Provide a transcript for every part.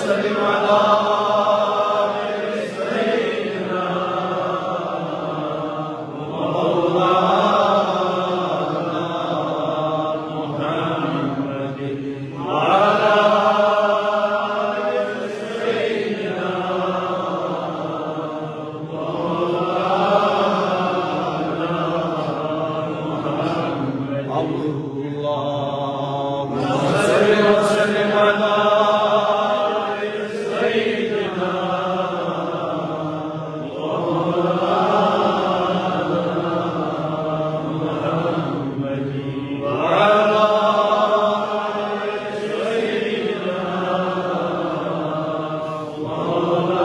وسلم على سيدنا ومولانا محمد وعلى آل سيدنا ومولانا محمد. اللهم صل وسلم على سيدنا محمد وعلى آل سيدنا محمد.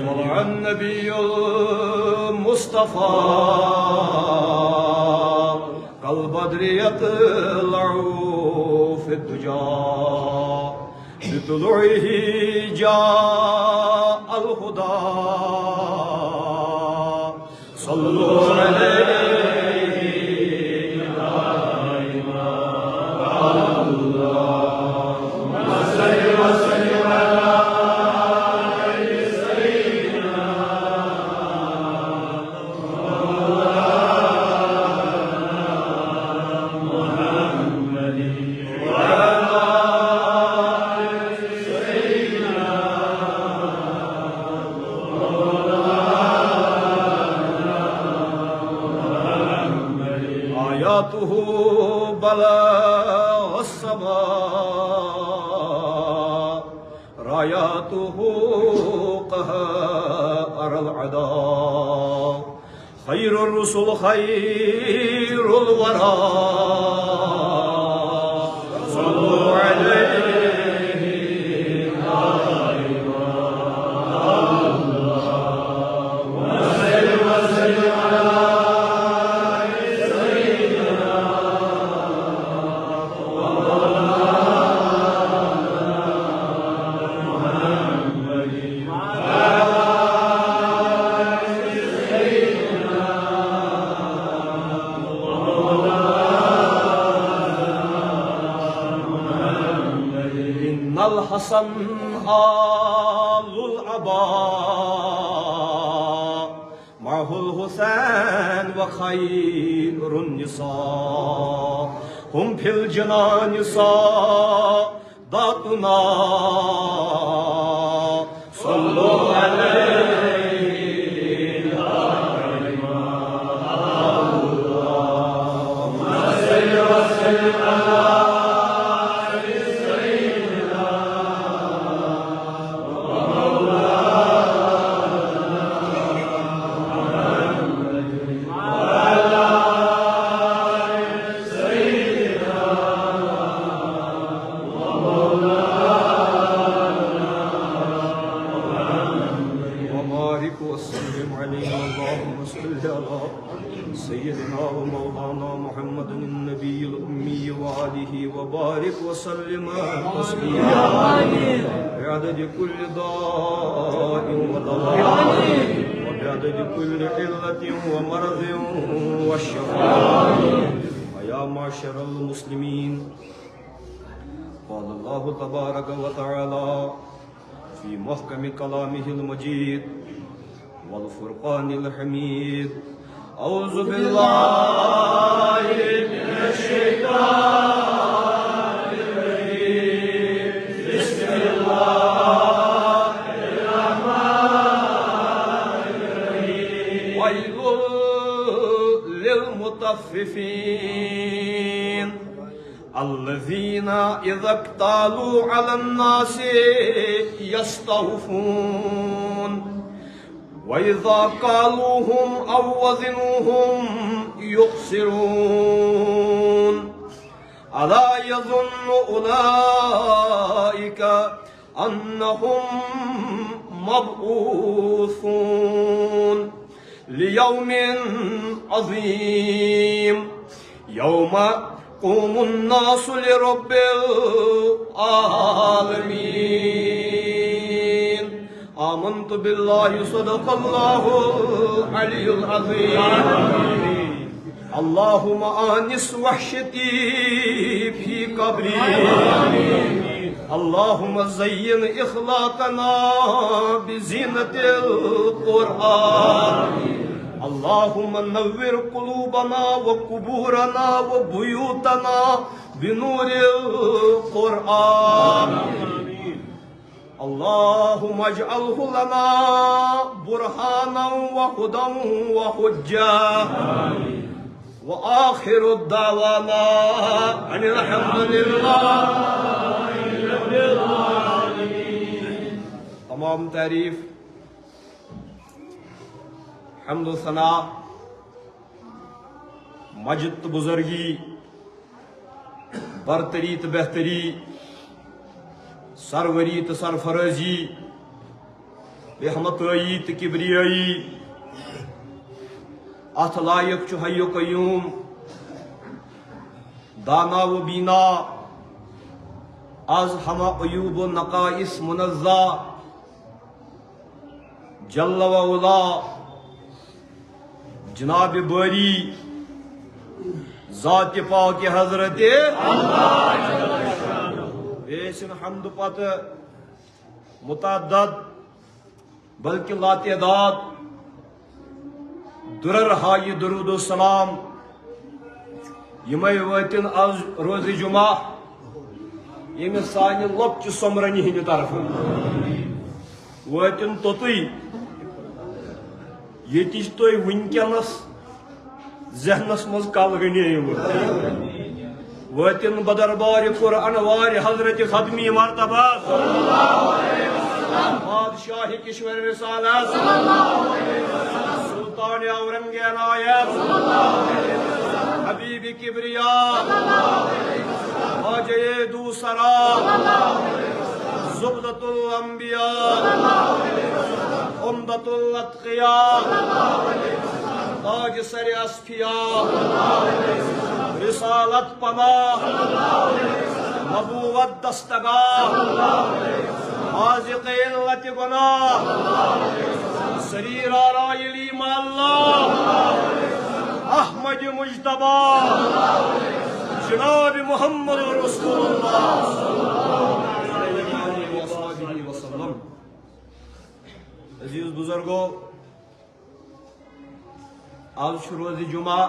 طلع النبي المصطفى كالبدر يطلع في الدجى بطلوعه جاء الهدى صلوا عليه يا إمام اللهم صل وسلم على سيدنا محمد وعلى آل سيدنا محمد. آياته بلغ السماء راياته قهر العدا خير الرسل خير الورى صلوا عليه يا إمام اللهم صل وسلم على سيدنا محمد وعلى آل سيدنا محمد. إن الحسن آل العباء معه الحسين وخير النساء هم في الجنان ساداتنا صلوا عليه يا إمام اللهم صل وسلم على سيدنا محمد وعلى آل سيدنا وبارك وسلم عليه. اللهم صل على سيدنا ومولانا محمد النبي الأمي وآله وبارك وسلم تسليما بعدد كل داء ودواء وبعدد كل علة ومرض والشفاء. ويا معشر المسلمين قال الله تبارك وتعالى في محكم كلامه المجيد والفرقان الحميد أعوذ بالله من الشيطان الرجيم بسم الله الرحمن الرحيم. ويل للمطففين الذين إذا اكتالوا على الناس يستوفون وإذا قالوهم أو وزنوهم يخسرون. ألا يظن أولئك أنهم مبعوثون ليوم عظيم يوم يقوم الناس لرب العالمين. آمنت بالله صدق الله العلي العظيم. اللهم آنس وحشتي في قبري اللهم زين إخلاقنا بزينة القرآن اللهم نور قلوبنا وقبورنا وبيوتنا بنور القرآن اللهم اجعله لنا برهانا وهدى وحجة وآخر الدعوانا أن الحمد لله رب العالمين. تمام تعریف حمد و ثنا مجد تو بزرگی برتری تو بہتری سروری تو سرفرازی رحمتائی تو کبریائی ات لائق چھ حی و قیوم دانا و بینا از ہمہ عیوب و نقائص منزہ جل و علا جناب باری ذات پاک حضرت بیسن حمد پت متعدد بلکہ لا تعداد درر ہائی درود و سلام یمے واتن از روز جمعہ یم سانہ لۄکچہ سومرنہِ ہندِ طرفہٕ واتن توٚتُے ییٚتِچ تُہۍ وٕنکٮ۪نس ذہنس منٛز کل گنیمٕژ واتن بدربار قرآن وار حضرت ختمی مرتبہ بادشاہ کشور رسالت سلطان اورنگ عنایت حبیب کبریا خواجہ دوسرا زبدۃ الانبیاء عمدۃ الاتقیاء تاج سر اصفیاء رسالت پناہ نبوت دستگاہ حاذق علت گناہ سریر آرائلی اللہ احمد مجتبی جناب محمد رسول اللہ وسلم. عزیز بزرگو آج روز جمعہ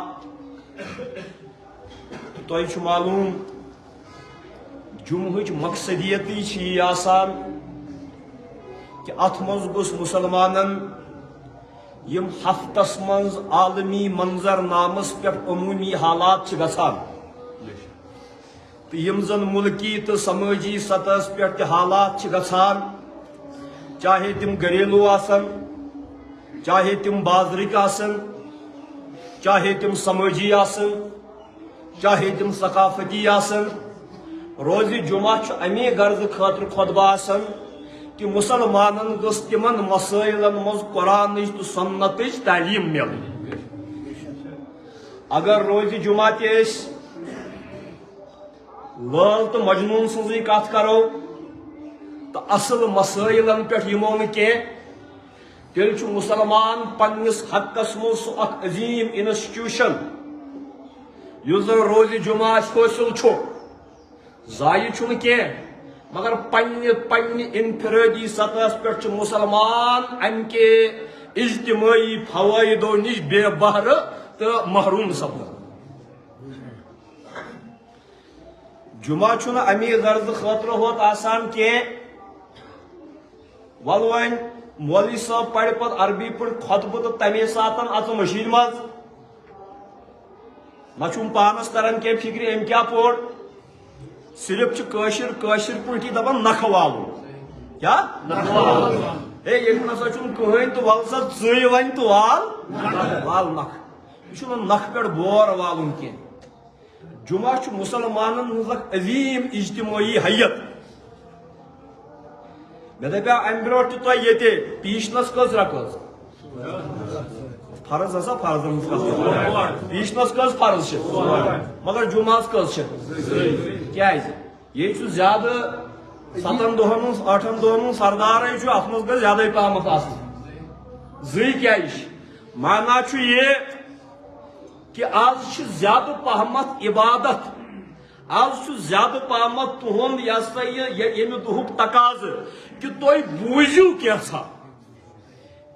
تۄہہِ چھُ معلوم جمعہٕچ مقصدیتی چھِ یہِ آسان کہ اتھ منٛز گوٚژھ مُسلمانن یم ہفتس منٛز عالمی منظر نامس پٮ۪ٹھ عموٗمی حالات چھِ گژھان تہٕ یم زن ملکی تہٕ سمٲجی سطحس پٮ۪ٹھ تہِ حالات چھِ گژھان چاہے تم گھریلوٗ آسن چاہے تم بازرٕکۍ آسن چاہے تم سمٲجی آسن چاہے تم ثقافتی آسن روز جمعہ چھُ امی غرض خٲطرٕ خطبہ آسان کہ مسلمانن گٔژھ تمن مسائلن منٛز قرآنٕچ تہٕ سنتٕچ تعلیٖم مِلٕنۍ. اگر روز جمعہ تہِ أسۍ لٲل تہٕ مجنوٗن سٕنٛزٕے کتھ کرو تہٕ اصل مسائلن پٮ۪ٹھ یِمو نہٕ کینٛہہ تیٚلہِ چھُ مسلمان پننس حقس منٛز سُہ اکھ عظیٖم انسٹیٹیوشن یُس زن روز جمعہ حٲصِل چھُ ضایہِ چھُنہٕ کینٛہہ مگر پننہِ انفرٲدی سطحس پٮ۪ٹھ چھُ مسلمان امہِ کہِ اجتماعی فوٲیدو نِش بے بہرٕ تہٕ محروم سپدان. جمعہ چھُنہٕ امی غرض خٲطرٕ ہوت آسان کینٛہہ ول وۄنۍ مولوی صٲب پرِ پتہٕ عربی پٲٹھۍ خطبہٕ تہٕ تمے ساتن اژٕ مٔشیٖد منٛز نہ چھُم پانس تران کینٛہہ فکرِ أمۍ کیٛاہ پوٚر صرف چھُ کٲشِر پٲٹھی دپان نکھٕ والُن کیٛاہ ہے ییٚتہِ نسا چھُنہٕ کٕہٕنۍ تہٕ ول سا ژٕے وۄنۍ تہٕ وال نکھٕ یہِ چھُنہٕ نکھٕ پٮ۪ٹھ بور والُن کینٛہہ. جمعہ چھُ مُسلمانن ہٕنٛز اکھ عظیٖم اجتمٲعی حیت. مےٚ دپیٛاو امہِ برونٛٹھ تہِ تۄہہِ ییٚتہِ پیٖشنس کٔژ رکٲژ فرض ہسا فرضن ہٕنٛز کتھ پیٖشنس کٔژ فرض چھِ مگر جمعہس کٔژ چھِ کیٛازِ ییٚتہِ چھُ زیادٕ 7 دۄہن ہُنٛد 8 دۄہن ہُنٛد سردارے چھُ اتھ منٛز گژھِ زیادے پہمتھ آسُن. زٕے کیٛازِ چھِ مانا چھُ یہِ کہ آج زیادہ پہمت عبادت آج زیادہ پہمت تہند یہ سا یہ دہک تقاض کہ تھی بوزیو کیسا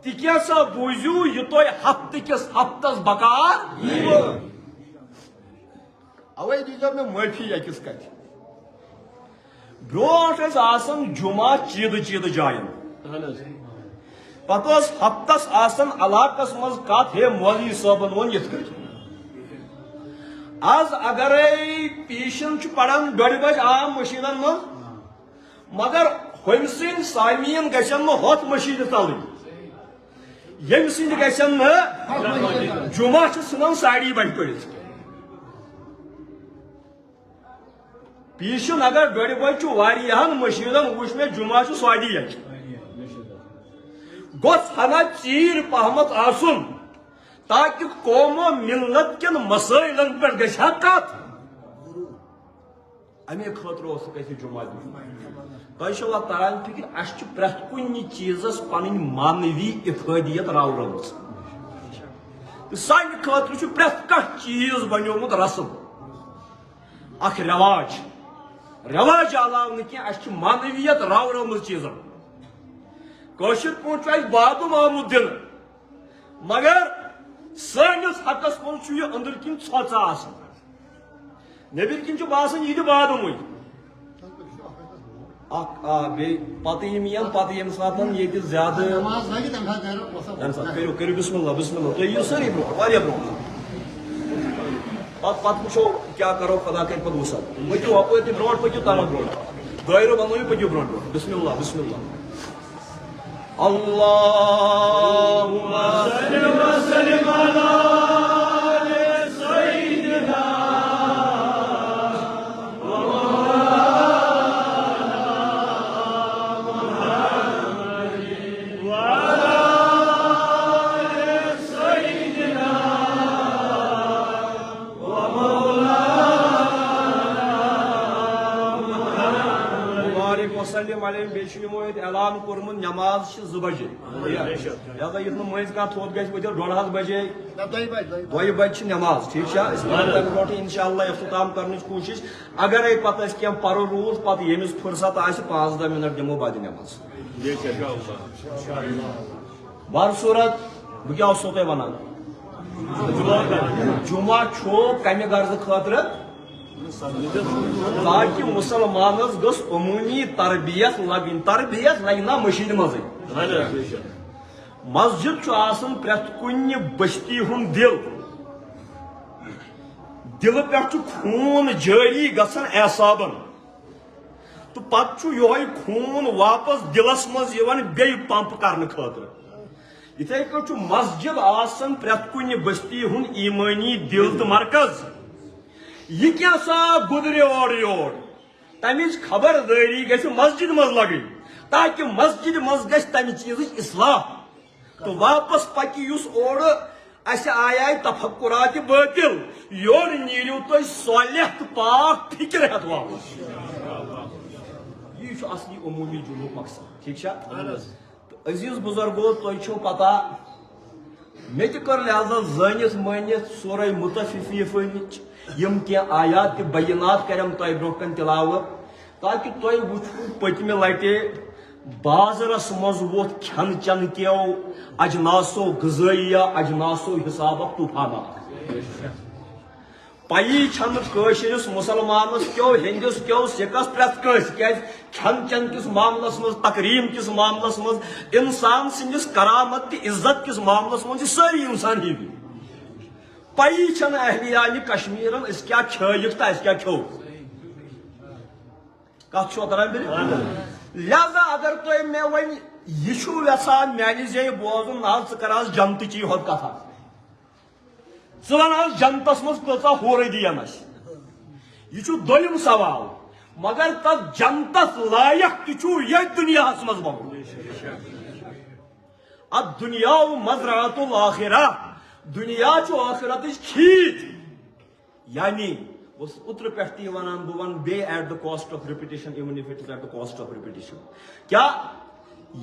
تکیسا بوزیو یہ تھی ہفتہ کس ہفتس بکار اوے دیجیے میں معافی اکس کت برونٹ آسان جمعہ چید جائن پتہ ہفتس آسان علاقس مز کت ہے مولوی صٲبن وون یت کٹ آز اگر پیشن پڑان ڈوڑ بج عام مشیدن من مگر ہم سن سامعین گھن ہوت مشید تلن یم سند گھن جمعہ ژھنان 7:30 بج پڑت پیشن اگر ڈوڑ بج واریاہن مشیدن وچ میں جمعہ 7:30 گوس ہنا چیر پہمت آسن تاکہ قوم و ملت کن مسائلن پر گھا کت امی خاطر جمعہ تہ تران فکر اس پریت کن چیزس پن مانوی افادیت راورم سانہ خاطر پریت کھانا چیز بنیومت رسم اخ رواج علاوہ کی اس مانویت راورم چیزن کوشر پوچھ بادم آمت دن مگر سانس حقس مز یہ اندر کن ژھۄژ آسان نبر کن باسان یہ بادم پتہ یم سات یہ زیادہ کرو بسم اللہ تھی یہ ساری برو پتہ وچو کیا کرو خدا کر پتہ وسعت پکو اپر تہ برو پکو تمام برو دائرہ بنو پکو برو بسم اللہ اللهم صل وسلم على سيدنا اعلان کورمت نماز 2 بجے لہذا یت مز کھانا تھوت گھر ورو 2:30 بجے 2 بجے نماز ٹھیک برو ان شاء اللہ اختتام کرنے کوشش اگر پتہ کی پرو روز پتہ یمس فرصت آ 5-10 منٹ دمو بعد نماز بار صورت بہ کیا تہ ونان جمعہ کمہ غرض خاطر تاکہ مسلمانس گس عمومی تربیت لگنا مشید مزے مسجد آسان پریت کن بستی ہند دل پہ خون جاری گسان اعصابن تو پتہ یہ خون واپس دلس مز بی پمپ کرنے خاطر اتھے پہ مسجد آسان پریت کن بستی ہند ایمانی دل تو مرکز یہ کیا سا گزرے اور یور تمچ خبرداری گژھِ مسجد مز لگن تاکہ مسجد مز گژھِ تمہ چیز اصلاح تو واپس پکہ اس اور اس آیا تفکرات باطل یور نیرو تھی صالح تو پاک فکر ہت واپس یہ اصلی عمومی جلوک مقصد ٹھیک عزیز بزرگو تھی پتہ مے تہ کر لہذا زانت مانت سورہ مطففین یم کی آیات بینات کرم تہ برو کن تلاوت تاکہ تہ وچھو پتمہ لٹہ بازرس مز ووت کھن چن کیو اجناسو غذائیہ اجناسو حسابک طوفانات پی چھنس مسلمانس کیو ہندس کیو سکس پریت کس کھن چن کس معاملس مز تقریم کس معاملس مز انسان سندس کرامت تہ عزت کس معاملس مز ساری انسان ہی پی چھن اہلیان کشمیرن اس کیا کھیک تو اس کیا کھو کت چھو تران لہذا اگر تھی مے ون یہ یژھان میانہ زی بوزن نا ث کر جنتچی ہوت کتھا ث ون جنتس مز کۭژاہ ہورٕ دین اس یہ دویم سوال مگر تک جنتس لائق تہ یتھ دنیاہس مز بنومت ات دنیا مزرعۃ الاخرہ دنیا آخرت کھیت یعنی اتر پہ ونان by one be at the cost of repetition even if it is at the cost of repetition کیا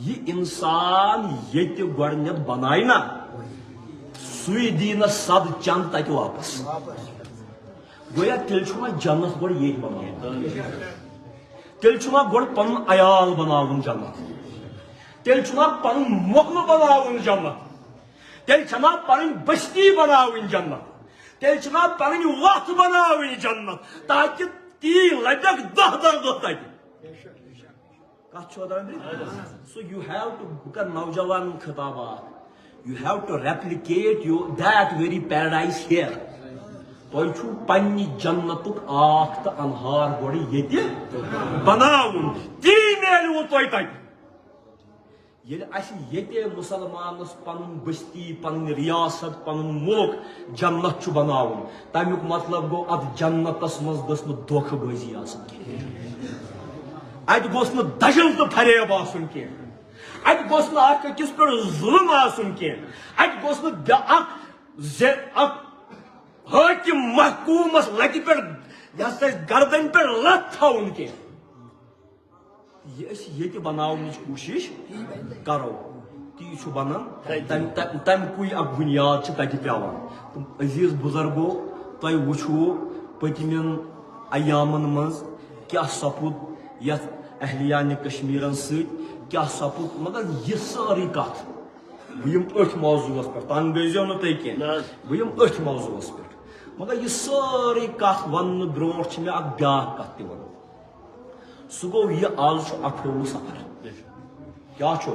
یہ انسان یہ گۄڈنیتھ بنائے نا سوی دین سد چند تک واپس گویا تیل چھما جنت گوڑ یہ بناون تیل چھما گوڑ پن عیال بناون جنت تیل چھما پن محل بناون جنت تیل چھما پن بستی بناون جنت تیل چھما پن وقت بناون جنت تاکہ تی لبک دہ دہ تک So you have to کر نوجوان خطابات you have to replicate that very paradise here. تۄہہِ چھُو پننہِ جنتُک آکھ تہٕ انہار گۄڈٕ ییٚتہِ بناوُن تی میلوٕ تۄہہِ تتہِ ییٚلہِ اَسہِ ییٚتہِ مُسلمانس پنُن بستی پنٕنۍ ریاست پنُن مُلک جنت چھُ بناوُن تمیُک مطلب گوٚو اتھ جنتس منٛز گٔژھ نہٕ دھوکہٕ بٲزی آسٕنۍ کینٛہہ اتہِ گوٚژھ نہٕ دجل تہٕ فریب آسُن کینٛہہ اتہِ گوٚژھ نہٕ اکھ أکِس پٮ۪ٹھ ظُلم آسُن کینٛہہ اتہِ گوٚژھ نہٕ اکھ حٲکِم محکوٗمس لتہِ پٮ۪ٹھ یہِ ہسا گردن پٮ۪ٹھ لت تھاوُن کینٛہہ یہِ أسۍ ییٚتہِ بناونٕچ کوٗشش کرو تی چھُ بنان تمکُے اکھ بُنیاد چھِ تتہِ پیٚوان تہٕ عزیٖز بُزرگو تۄہہِ وٕچھوُ پٔتمٮ۪ن ایامن منٛز کیٛاہ سپُد یتھ اہلیانہِ کشمیٖرن سۭتۍ کیٛاہ سپُد مگر یہِ سٲرٕے کتھ بہٕ یِمہٕ أتھۍ موضوٗعس پٮ۪ٹھ تنگ گٔژھۍزیو نہٕ تُہۍ کینٛہہ بہٕ یِمہٕ أتھۍ موضوٗعس پٮ۪ٹھ مگر یہِ سٲرٕے کتھ وننہٕ برونٛٹھ چھِ مےٚ اکھ بیٛاکھ کتھ تہِ ونُن سُہ گوٚو یہِ آز چھُ 18 صفر کیٛاہ چھُ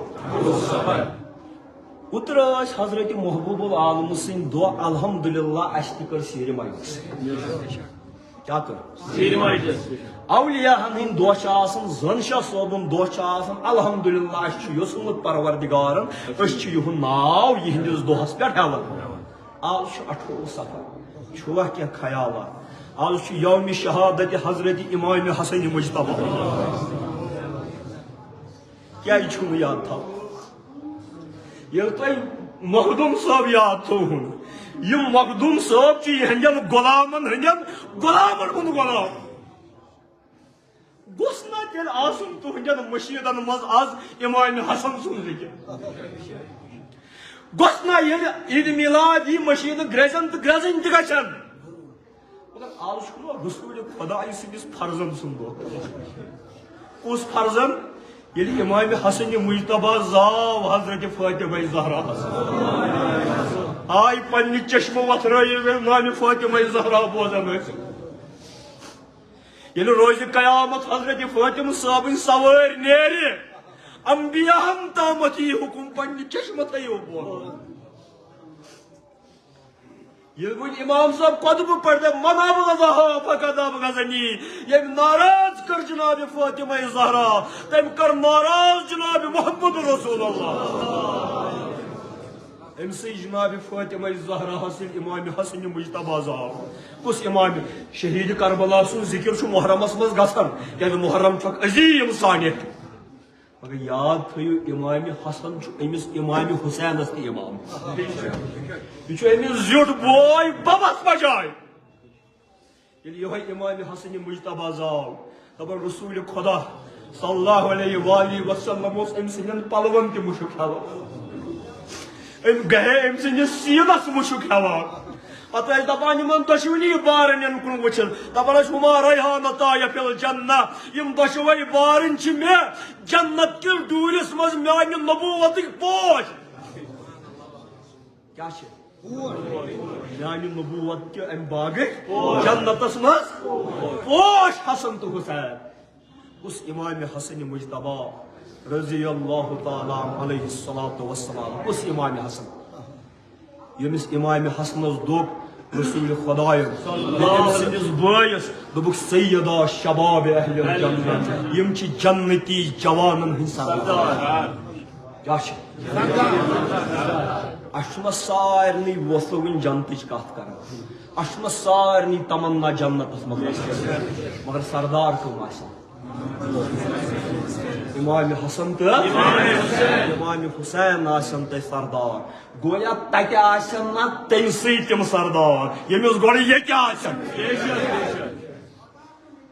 اوترٕ ٲسۍ حضرت محبوب العالم سٕنٛدۍ دۄہ الحمدللہ اَسہِ تہِ کٔر سیرِ مجلس کیٛاہ کٔر اولیاہن ہٕنٛدۍ دۄہ چھِ آسان زن شاہ صٲبُن دۄہ چھُ آسان الحمدللہ اَسہِ چھُ یوٚژمُت پروردگارن أسۍ چھِ یِہُنٛد ناو یِہنٛدِس دۄہس پٮ۪ٹھ ہٮ۪وان آز چھُ 18 صفر چھُوا کینٛہہ خیالات آز چھُ یومِ شہادت حضرت امام حسن مجتبیٰ کیٛازِ چھُو نہٕ یاد تھاوُن ییٚلہِ تۄہہِ مخدوٗم صٲب یاد تھووُن یِم مخدوٗم صٲب چھِ یِہنٛدٮ۪ن غۄلامن ہٕنٛدٮ۪ن غۄلامن ہُنٛد غۄلام گوٚژھ نا تیٚلہِ آسُن تُہنٛدٮ۪ن مشیٖدن منٛز آز امام حسن سُنٛد ذِکر گوٚژھ نا ییٚلہِ عیٖدِ میٖلاد یی مشیٖدٕ گرٛزن تہٕ گرٛزٕنۍ تہِ گژھن مگر آز چھُ نا رسوٗلِ خۄداے سٕنٛدِس فرزن سُنٛد دۄہ کُس فرزن ییٚلہِ امام حسن مجتبیٰ زاو حضرت فاطمہ زہراہس آیہِ پننہِ چشمہٕ وتھرٲیِتھ نامہِ فاطمہ زہرا بوزان ٲسۍ ییٚلہِ روزِ قیامت حضرت فاطمہ صٲبٕنۍ سوٲرۍ نیرِ انبیاہن تامتھ یی حُکُم پننہِ چشمہٕ تھٲیِو بوزان ییٚلہِ وۄنۍ امام صٲب خۄطبہٕ پرِ دپہِ من ابغضها فقد ابغضنی ییٚمۍ ناراض کٔر جناب فاطمہ زہرا تٔمۍ کٔر ناراض جناب محمد رسول اللہ أمۍ سٕے جناب فاطمہ زہراہس ییٚلہِ امام حسن مجتبیٰ زاو کُس امام شہیٖد کربلا سُنٛد ذِکر چھُ محرمس منٛز گژھان کیٛازِ محرم چھُ اکھ عظیٖم سانیت مگر یاد تھٲیِو امام حسن چھُ أمِس امام حُسینس تہِ امام یہِ چھُ أمِس زیُٹھ بوے ببس بجاے ییٚلہِ یِہوے امام حسن مجتبیٰ زاو دپان رسوٗلِ خۄدا صلی اللہ علیہ وآلہ وسلم اوس أمۍ سٕنٛدٮ۪ن پلون تہِ مُشُک ہٮ۪وان أمۍ گٔیے أمۍ سٕنٛدِس سیٖنس مُشُک ہٮ۪وان پتہٕ ٲسۍ دپان یِمن دۄشوٕنی بارن کُن وٕچھِتھ دپان ٲسۍ ہُما ریحانتا فی الجنہ یِم دۄشوے بارٕنۍ چھِ مےٚ جنت کِس ڈوٗرِس منٛز میانہِ نبوتٕکۍ پوش کیٛاہ چھِ میانہِ نبوت کہِ امہِ باغٕکۍ جنتس منٛز پوش حسن تہٕ حُسین کُس امام حسن مجتبیٰ رضی اللہ تعالیٰ علیہ الصلاۃ والسلام کُس امام حسن ییٚمِس امام حسنس دوٚپ رسوٗلِ خۄدایَن أمۍ سٕنٛدِس بٲیِس دوٚپُکھ سیدہ شباب اہلِ الجنہ یِم چھِ جنتی جوانن ہٕنٛدۍ سردار کیٛاہ چھِ اَسہِ چھُنہ سارنٕے ووٚتھٕ وٕنۍ جنتٕچ کتھ کران اَسہِ چھُنہ سارنٕے تمنا جنتس منٛز مگر سردار کٕم آسن امام حسن تہٕ امام حُسین آسن تۄہہِ سردار گویا تتہِ آسن نہ تٔمسٕے تِم سردار ییٚمِس گۄڈٕ ییٚتہِ آسن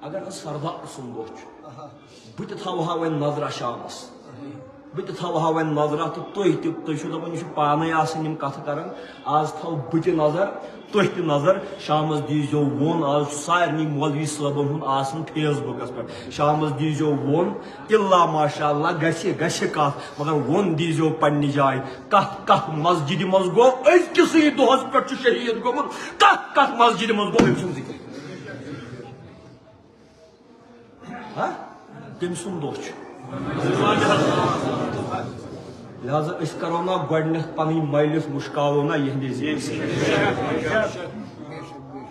اگر سردار سُنٛد دۄہ چھُ بہٕ تہِ تھاوہا وۄنۍ نظرا شامس بہٕ تہِ تھاوہا وۄنۍ نظرہ تہٕ تُہۍ چھِو دپان یہِ چھُ پانے آسان یِم کتھٕ کران آز تھاو بہٕ تہِ نظر تُہۍ تہِ نظر شامس دیٖزیو ووٚن آز چھُ سارنٕے مولوی صٲبن ہُنٛد آسان فیس بُکس پٮ۪ٹھ شامس دیٖزیو ووٚن اِلا ماشاء اللہ گژھِ کتھ مگر ووٚن دیٖزیو پننہِ جایہِ کتھ مسجدِ منٛز گوٚو أزکِسٕے دۄہس پٮ۪ٹھ چھُ شہیٖد گوٚمُت کتھ مسجدِ منٛز گوٚو أمۍ سُنٛد ذِکر کٔمۍ سُنٛد دۄہ چھُ لہذا أسۍ کرو نا گۄڈٕنیتھ پنٕنۍ مٲلِس مُشکاوو نا یِہنٛدِ ذِکرِ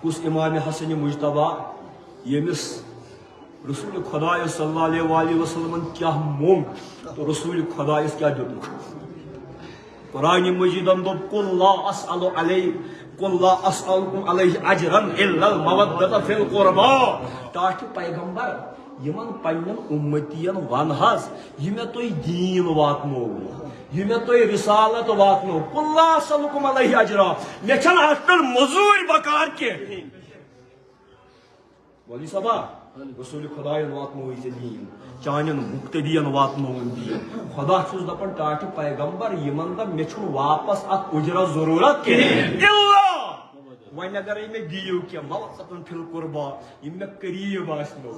کُس امام حسن مجتبیٰ ییٚمِس رسول خۄدایس صلی اللہ علیہ وآلہ وسلمن کیاہ موٚنگ تہٕ رسول خۄدایس کیاہ دیُتمُت قرآنِ مجیدن دوٚپ قُل لا اسألکم علیہ اجرا الا المودۃ فی القربا ٹاٹھہِ پیغمبر یِمن پننٮ۪ن اُمتین ون حظ یہِ مےٚ تۄہہِ دیٖن واتنووُ یہِ مےٚ تۄہہِ رِسالت واتنوو قُل لا اسألکم علیہ اجرا مےٚ چھنہٕ اتھ پٮ۪ٹھ موٚزوٗرۍ بکار کینٛہہ مولوی صٲبا رسول خۄدایَن واتنووُے ژےٚ دیٖن چانٮ۪ن مُقتدین واتنووُن دیٖن خۄدا چھُس دپان ٹاٹھہِ پیغمبر یِمن دپ مےٚ چھُنہٕ واپس اتھ اُجرت ضروٗرت کِہیٖنۍ وۄنۍ اگرے مےٚ دِیِو کینٛہہ مودۃ فی القربا یِم مےٚ قریٖب آسنو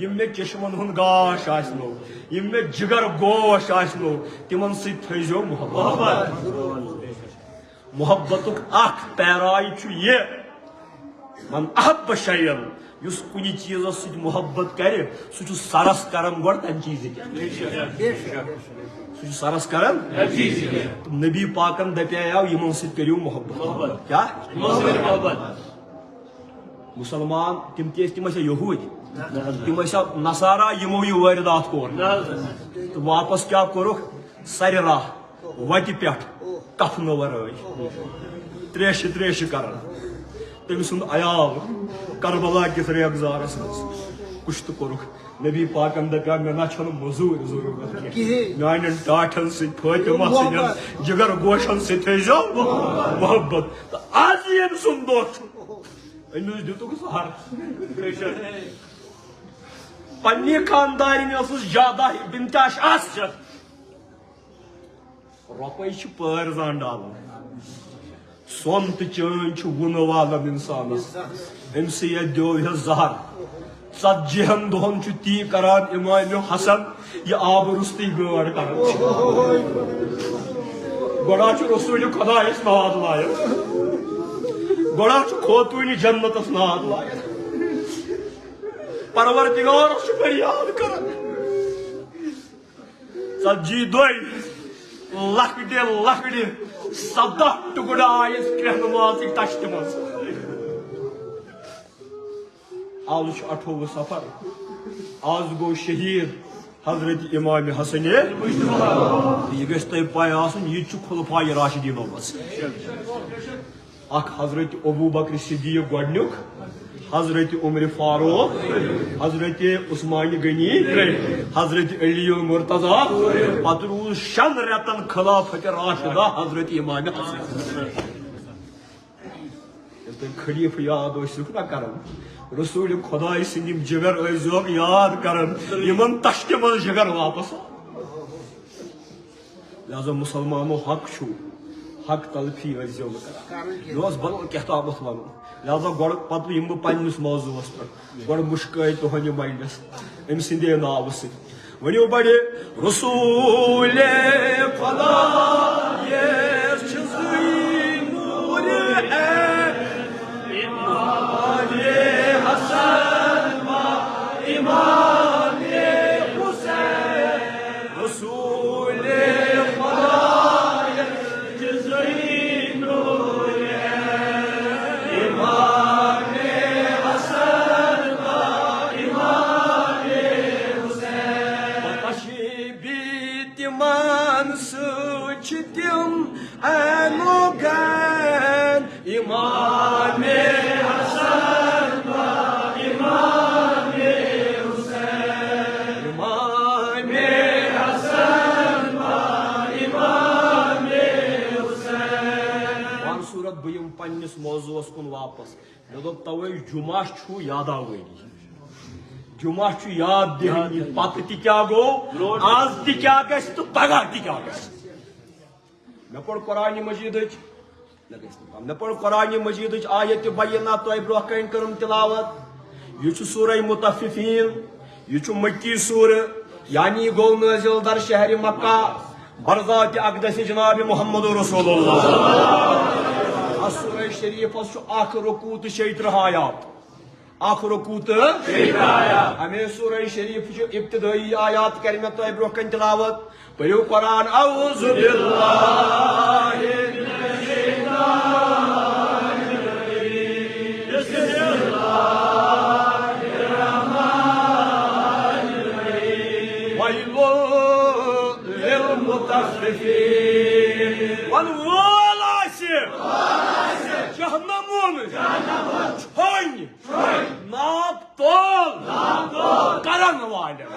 یِم مےٚ چشمن ہُنٛد گاش آسنو یِم مےٚ جگر گوش آسنو تِمن سۭتۍ تھٲیزیو محبتُک اکھ پیراے چھُ یہِ من احب شیئن یُس کُنہِ چیٖزس سۭتۍ محبت کرِ سُہ چھُ سرس کران گۄڈٕ تمہِ چیٖزٕکۍ سُہ چھُ سرس کران نبی پاکن دپیاو یِمن سۭتۍ کٔرِو محبت کیٛاہ مُسلمان تِم تہِ ٲسۍ تِم ٲسیا یہوٗدۍ تِم ٲسیا نصارا یِمو یہِ وٲرِدات کوٚر تہٕ واپس کیٛاہ کوٚرُکھ سرِ راہ وتہِ پٮ۪ٹھ کفنہٕ ورٲے تریشہِ کران تٔمۍ سُنٛد عیال کربلا کِس ریگزارس منٛز کُشتہٕ کوٚرُکھ نبی پاکن دپیاو مےٚ نہ چھنہٕ موٚزوٗرۍ ضروٗرت کینٛہہ میانٮ۪ن ٹاٹھٮ۪ن سۭتۍ فٲطمہ سٕنٛدٮ۪ن جگر گوشن سۭتۍ تھٲیزیو محبت تہٕ آز ییٚمہِ سُنٛد دۄہ چھُ أمِس دِتُکھ زہر پننہِ خاندارنہِ ٲسٕس جادہ بِنتہِ اشعث رۄپے چھِ پٲرۍ زانڈالن سۄن تہٕ چٲنۍ چھُ وُنہٕ والان انسانس أمسٕے یتھ دیوہس زہر 40 دۄہن چھُ تی کران امام حسن یہِ آبہٕ روٚستُے گٲڈ کران گۄڈٕ چھُ رسول خۄدایس ناد لایان گۄڈٕ چھُ خوتوٗنہِ جنتس ناد لایان پروردگارس چھُ فریاد کران 40 دۄہ لۄکٹہِ 17 ٹُکڑٕ آیس کرٛٮ۪ہنہٕ مازٕکۍ تشتہِ منٛز آز چھُ 28 صفر آز گوٚو شہیٖد حضرت امام حسن یہِ گژھِ تۄہہِ پاے آسُن یہِ چھُ خُلفائے راشدیٖنو منٛز اکھ حضرت ابوٗ بکر صدیٖق گۄڈنیُک حضرت عمر فاروق حضرت عثمان غنی حضرت علی المرتضیٰ پتہٕ روٗز 6 رٮ۪تن خلافت راشدہ حضرت امام حسن ییٚلہِ تُہۍ خلیٖفہٕ یاد ٲسِو نا کران رسول خۄداے سٕنٛدۍ یِم جگر ٲسۍزِہوکھ یاد کران یِمن تشتہِ منٛز جگر واپس لہذا مُسلمانو حق چھُ حق تلفی ٲسۍزیو نہٕ کران مےٚ اوس بدل کینٛہہ تامتھ ونُن لہذا گۄڈٕ پتہٕ یِمہٕ بہٕ پننِس موضوٗعس پٮ۪ٹھ گۄڈٕ مُشکٲے تُہنٛدِ مایِنڈس أمۍ سٕنٛدے ناوٕ سۭتۍ ؤنِو بڑِ رسوٗلے خۄدایس چھِ زٕے نوٗرِ حسن امام حسین رسول خدایس چھِ زٕے نوٗرِ امام حسن امام حسین تشبیہ تِمن سۭتۍ چھِ تِم اینوگن امام پننس موضوعس کن واپس مےٚ دوٚپ توے جمعہ چھُ یاداوٲری جمعہ یاد دہنی پتہ تہ کیا گو آز تہ کیا گژھِ تہ پگہہ تہ کیا گژھِ مےٚ پوٚر قرآن مجیدٕچ مےٚ پوٚر قرآن مجیدٕچ آیت بینہ تۄہہِ برونٛہہ کَنہِ کٔرٕم تلاوت یہ چھُ سورہ مطففین یہ چھُ مکی سورہ یعنی گو نازل در شہر مکہ برذات اقدس جناب محمد رسول اللہ اس سورہ شریف چھُ اکھ رکوع تہٕ 36 آیات اکھ رکوع تہٕ 36 آیات ہمیں سورہ شریف چھُ ابتدائی آیات کر مےٚ تۄہہِ برونٛہہ کَنہِ تلاوت پٔرِو قرآن اعوذ باللہ من الشیطان الرجیم بسم اللہ الرحمن الرحیم ویل للمطففین ونوال آسف جہنمون چھوٚنۍ ناپ تول کرن والٮ۪ن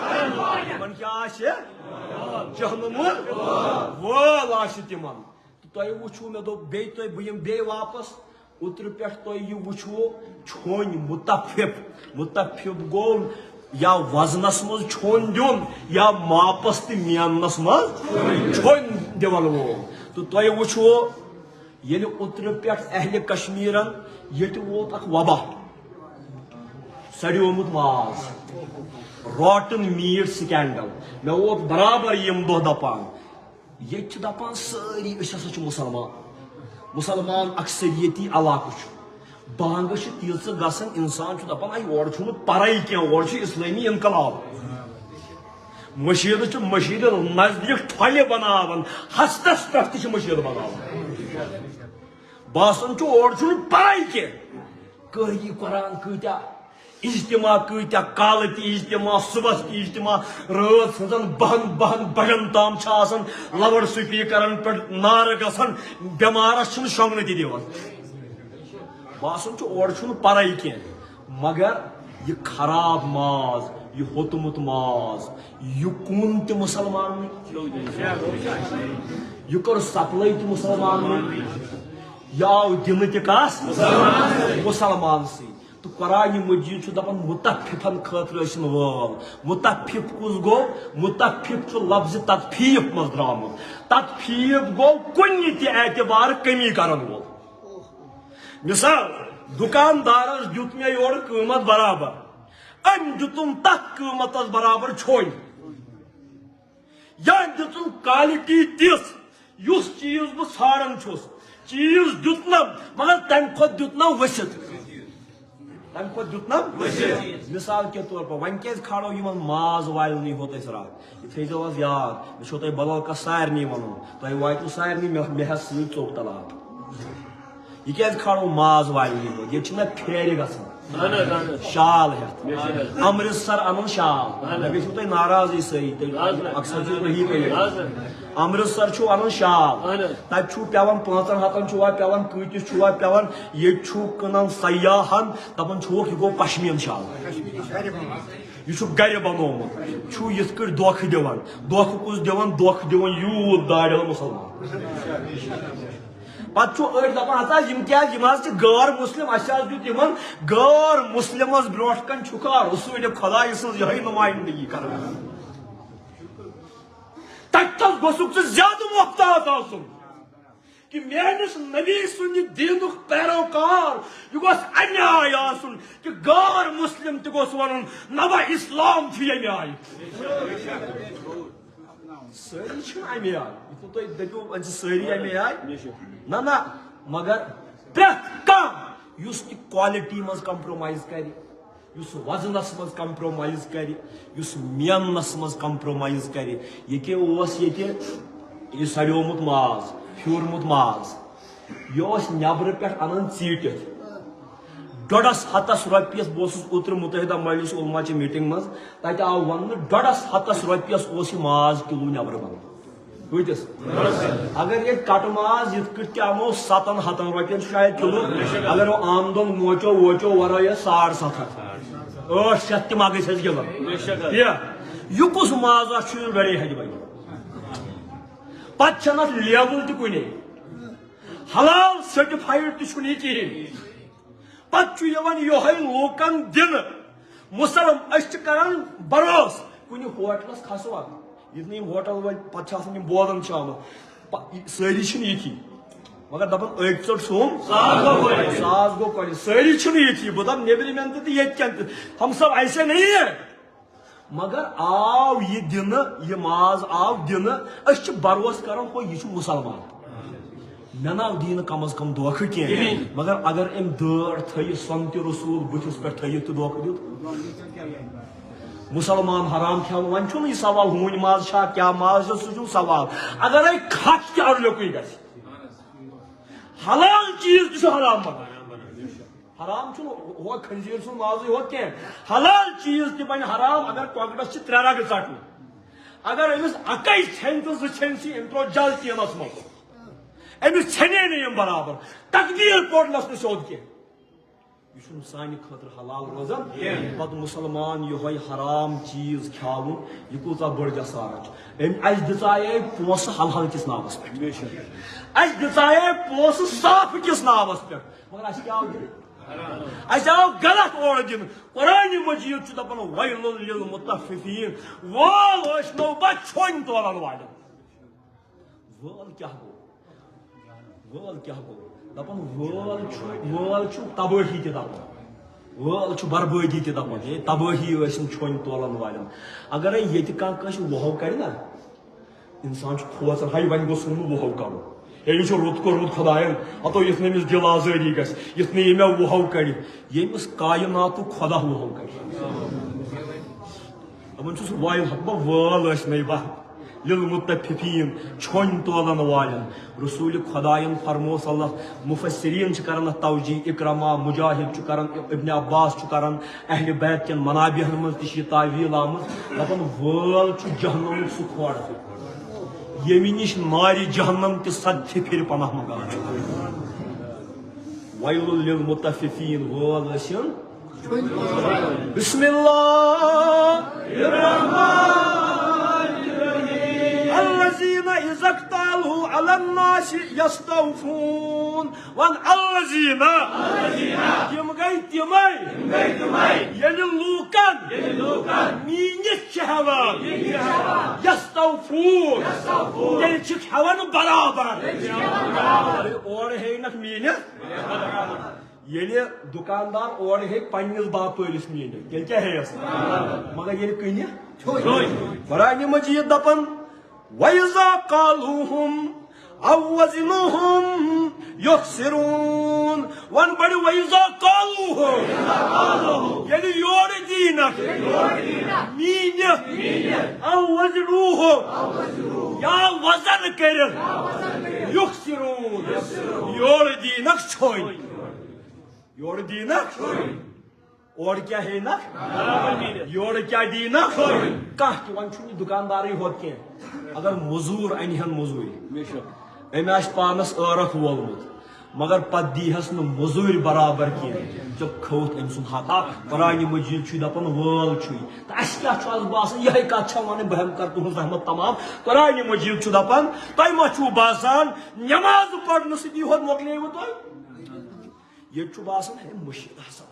تِمن کیٛاہ آسہِ جہنمون وٲل آسہِ تِمن تۄہہِ وٕچھو مےٚ دوٚپ بیٚیہِ تۄہہِ بہٕ یِمہٕ بیٚیہِ واپس اوترٕ پٮ۪ٹھ تۄہہِ یہِ وٕچھو چھوٚنۍ مُتفِف گوٚو یا وزنس منٛز چھوٚن دیُن یا ماپس تہٕ میننس منٛز چھوٚنۍ دِوان وول تہٕ تۄہہِ وٕچھو ییٚلہِ اوترٕ پٮ۪ٹھ اہلِ کشمیٖرن ییٚتہِ ووت اکھ وبا سڑیومُت ماز روٹن میٹ سکینڈل مےٚ ووت برابر یِم دۄہ دپان ییٚتہِ چھِ دپان سٲری أسۍ ہسا چھِ مُسلمان اکثریتی علاقہٕ چھُ بانگہٕ چھِ تیٖژٕ گژھان انسان چھُ دپان یورٕ چھُنہٕ پرے کینٛہہ اورٕ چھُ اسلٲمی انقلاب مشیٖدٕ چھِ مشیٖدٕ نزدیٖک ٹھۄلہِ بناوان ہستس پٮ۪ٹھ تہِ چھِ مشیٖدٕ بناوان باسان چھُ اورٕ چھُنہٕ پرے کینٛہہ قٲری قرآن کۭتیاہ اجتماع کۭتیاہ کالہٕ تہِ اجتماع صبحس تہِ اجتماع رٲژ ہٕنٛزن 12 بجن تام چھِ آسان لاوُڈ سپیٖکرن پٮ۪ٹھ نعرٕ گژھان بٮ۪مارس چھِنہٕ شۄنٛگنہٕ تہِ دِوان باسان چھُ اورٕ چھُنہٕ پرے کینٛہہ مگر یہِ خراب ماز یہِ ہوٚتمُت ماز یہِ کُن تہِ مُسلمانٕے یہِ کٔر سپلاے تہِ مُسلمانٕے یہِ آو دِنہٕ تہِ کس مُسلمانسٕے تو قرآن مجید چھُ دپان مُتفِفن خٲطرٕ ٲسِن وٲل مُتفِف کُس گوٚو مُتفِف چھُ لفظِ تطفیٖف منٛز درٛامُت تطفیٖف گوٚو کُنہِ تہِ اعتبارٕ کمی کرن وول مثال دُکاندارس دیُت مےٚ یورٕ قۭمت برابر أمۍ دیُتُم تتھ قۭمتس برابر چھوٚنۍ یا دِژٕن کالٹی تِژھ یُس چیٖز بہٕ ژھانڈان چھُس چیٖز دیُتنم مگر تمہِ کھۄتہٕ دیُتنم ؤسِتھ تمہِ کھۄتہٕ دیُتنم مثال کے طور پر وۄنۍ کیازِ کھالو یِمن ماز والنٕے ہوت اَسہِ راتھ یہِ تھٲیزیو حظ یاد مےٚ چھُو تۄہہِ بدل کانٛہہ سارنٕے وَنُن تۄہہِ واتوٕ سارنٕے مےٚ ہٮ۪س سۭتۍ ژوٚک تلاب یہِ کیازِ کھالو ماز والنٕے ہوت ییٚتہِ چھِنہ پھیرِ گژھان شال ہٮ۪تھ امرتسر انُن شال مےٚ گژھِو تُہۍ ناراضٕے سٲری تیٚلہِ اکثر چھُ وہی کٔرِتھ امرتسر چھُ انُن شال تتہِ چھُ پیوان 5 ہتن چھُوا پیوان کۭتِس چھُوا پیوان ییٚتہِ چھُ کٕنان سیاحن دپان چھُوکھ یہِ گوٚو پشمیٖن شال یہ گھر بنومت یھ کٹ دھوکہ دِوان دھوکہ کس دِوان دھوکہ دِوان یوت داڑیل مسلمان پتہ أڑ دپان ہسا یم کیٛازِ یم حظ چھِ غٲر مسلم اسہِ حظ دیُت یمن غٲر مسلمس برونٛٹھ کن چھُکھا رسول خۄدایہِ سٕنٛز یہے نمائندگی کران تتس گوٚژھُکھ ژٕ زیادٕ محتاط آسُن کہ میٲنس نبی سُنٛد دیٖنُک پیروکار یہِ گوٚژھ امہِ آیہِ آسُن کہ غٲر مسلم تہِ گوٚژھ ونُن نبا اسلام چھُ ییٚمہِ آیہِ سٲری چھِنہٕ امہِ آیہِ یِتھُے تُہۍ دٔپِو وۄنۍ چھِ سٲری امہِ آیہِ نہ مگر پرٛٮ۪تھ کانٛہہ یُس تہِ کوالٹی منٛز کمپرومایز کرِ یُس وزنس منٛز کمپرومایز کرِ یُس میننس منٛز کمپرومایز کرِ یہِ کیٛاہ اوس ییٚتہِ یہِ سڑیومُت ماز پھیوٗرمُت ماز یہِ اوس نٮ۪برٕ پٮ۪ٹھ انان ژیٖٹِتھ 1.5 ہتس رۄپیس بہٕ اوسُس اوترٕ مُتحدہ مجلس علما چہِ میٖٹنگ منٛز تتہِ آو وننہٕ 1.5 ہتس رۄپیس اوس یہِ ماز کِلوٗ نٮ۪برٕ بنان کۭتِس اگر ییٚتہِ کٹہٕ ماز یِتھ کٔٹھۍ تہِ انو 7 ہتن رۄپین شاید کِلوٗ اگر آمدن موچو ووچو ورٲے ٲسۍ 750 8 شیٚتھ تہِ ما گژھِ اَسہِ گِلن یہِ کُس مازا چھُ گرے ہدِ بنہِ پتہٕ چھنہٕ اتھ لیبل تہِ کُنے حلال سرٹِفایڈ تہِ چھُنہٕ یہِ کِہیٖنۍ پتہٕ چھُ یِوان یِہوے لوٗکن دِنہٕ مسلم کران بروس کن ہوٹلس کھسوا یہ ہوٹل ول پہ بوزان ساری یہ مگر دپان أکۍ ژوٚٹ سوم ساس گو کۄلہِ سٲری چھِنہٕ یِتھی بہٕ دپ نیبرِمٮ۪ن تہِ تہٕ ییٚتہِ کٮ۪ن تہِ ہم سب ایسے نہیں ہے مگر آو یہ دنہٕ یہ ماز آو دنہٕ أسۍ چھِ بروس کران ہو یہ چھُ مُسلمان مےٚ ناو دی نہٕ کم از کم دھوکہٕ کینٛہہ مگر اگر أمۍ دٲر تھٲیِتھ سۄنتہِ رسوٗل بٕتھِس پٮ۪ٹھ تھٲیِتھ تہٕ دھوکہٕ دیُت مسلمان حرام کھٮ۪وان وۄنۍ چھُنہٕ یہِ سوال ہوٗنۍ ماز چھا کیٛاہ ماز چھُ سُہ چھُ سوال اگرے کھچ تہِ اَرلیُکُے گژھِ حلال چیز تہِ چھُ حرام بنان حرام چھُنہٕ ہو خنزیٖر سُنٛد مازٕے ہوت کینٛہہ حلال چیز تہِ بنہِ حرام اگر کۄکرس چھِ 3 رگہٕ ژٹنہِ اگر أمِس اَکے ژھٮ۪نہِ تہٕ 2 ژھٮ۪نہِ چھِ أمۍ ترٛوو جل ٹیٖنس منٛز أمِس ژھٮ۪نے نہٕ یِم برابر تقدیٖر پوٚرنس نہٕ سیوٚد کینٛہہ یہ چھُنہٕ سانہِ خٲطرٕ حلال روزان پتہٕ مُسلمان یِہوے حرام چیز کھیاوُن یہِ کوٗتاہ بٔڑ جسارت چھُ أمۍ اَسہِ دِژایے پونٛسہٕ حلحل کِس ناوس پٮ۪ٹھ اَسہِ دِژایے پونٛسہٕ صاف کِس ناوس پٮ۪ٹھ مگر اَسہِ کیٛاہ آو دِنہٕ اَسہِ آو غلط اورٕ دِنہٕ قرآنِ مجیٖد چھُ دپان وَیلٌ لِلمُطَفِّفیٖن وول ٲسنو بہٕ چھۄنۍ تولن والٮ۪ن وول کیٛاہ گوٚو وول کیٛاہ گوٚو دپان وول چھُ تبٲہی تہِ دپان وول چھُ بربٲدی تہِ دپان ہے تبٲہی ٲسِن چھۄنۍ تولن والٮ۪ن اگرے ییٚتہِ کانٛہہ کٲنٛسہِ وُہو کرِ نا انسان چھُ کھوژان ہے وۄنۍ گوٚژھ نہٕ وُہو کرُن ہے یہِ چھُ رُت کوٚرمُت خۄداین ہتو یُتھ نہٕ أمِس دِل آزٲری گژھِ یُتھ نہٕ یہِ مےٚ وُہو کرِ ییٚمِس کایناتُک خۄدا وُہو کرِ دپان چھُس وایل ہتبہ وٲل ٲسنَے بہ للمطففین چھۄنۍ تولن والٮ۪ن رسول خۄدایَن فرمو صلی اللہ مفسرین چھِ کران اتھ توجیح اکرما مجاہد چھُ کران ابن عباس چھُ کران اہلِ بیت کٮ۪ن منابعن منٛز تہِ چھِ یہِ تعویٖل آمٕژ دپان وٲل چھُ جہنمُک سُہ کھۄڑ ییٚمہِ نِش نارِ جہنم تہِ 7 پھِرِ پناہ منگان ویل للمطففین وٲل ٲسِن بسم اللہ الذين إذا اكتالوا على الناس يستوفون وان الذين تم گئی تمے ییٚلہِ لوٗکن میٖنِتھ چھِ ہٮ۪وان یستوفون تیٚلہِ چھِکھ ہٮ۪وان برابر اورٕ ہیٚینکھ میٖنِتھ ییٚلہِ دُکاندار اورٕ ہیٚکہِ پننِس باپٲرِس میٖنِتھ تیٚلہِ کیٛاہ ہیٚیس مگر ییٚلہِ کٕنہِ قرآنِ مجیٖد دپان وَإِذَا قَالُوهُمْ أَوْ وَزِنُوهُمْ يُخْسِرُونَ وَنْ بَڑِ وَإِذَا قَالُوهُمْ ییٚلہِ یورٕ دیٖنکھ میٖنِتھ أَوْ وَزِنُوهُمْ یا وزن کٔرِتھ يُخْسِرُونَ یورٕ دیٖنکھ چھۄنۍ یورٕ دیٖنکھ اور کیا ہیٚینکھ یورٕ کیٛاہ دیٖنکھ کانٛہہ تہِ وۄنۍ چھُنہٕ یہِ دُکاندارٕے ہوت کینٛہہ اگر موٚزوٗر انہِ ہن موٚزوٗرِ أمۍ آسہِ پانس ٲرکھ وولمُت مگر پتہٕ دیٖہس نہٕ موٚزوٗرۍ برابر کینٛہہ ژےٚ کھوٚوُتھ أمۍ سُنٛد حق قرآنِ مجیٖد چھُے دپان وٲل چھُے تہٕ اَسہِ کیٛاہ چھُ آز باسان یِہے کتھ چھےٚ ونٕنۍ بہٕ ہٮ۪مہٕ کر تُہنٛز رحمت تمام قرآنِ مجیٖد چھُ دپان تۄہہِ ما چھُو باسان نٮ۪ماز پرنہٕ سۭتی ہوت مۄکلیوٕ تۄہہِ ییٚتہِ چھُ باسان ہے مُشِد ہسا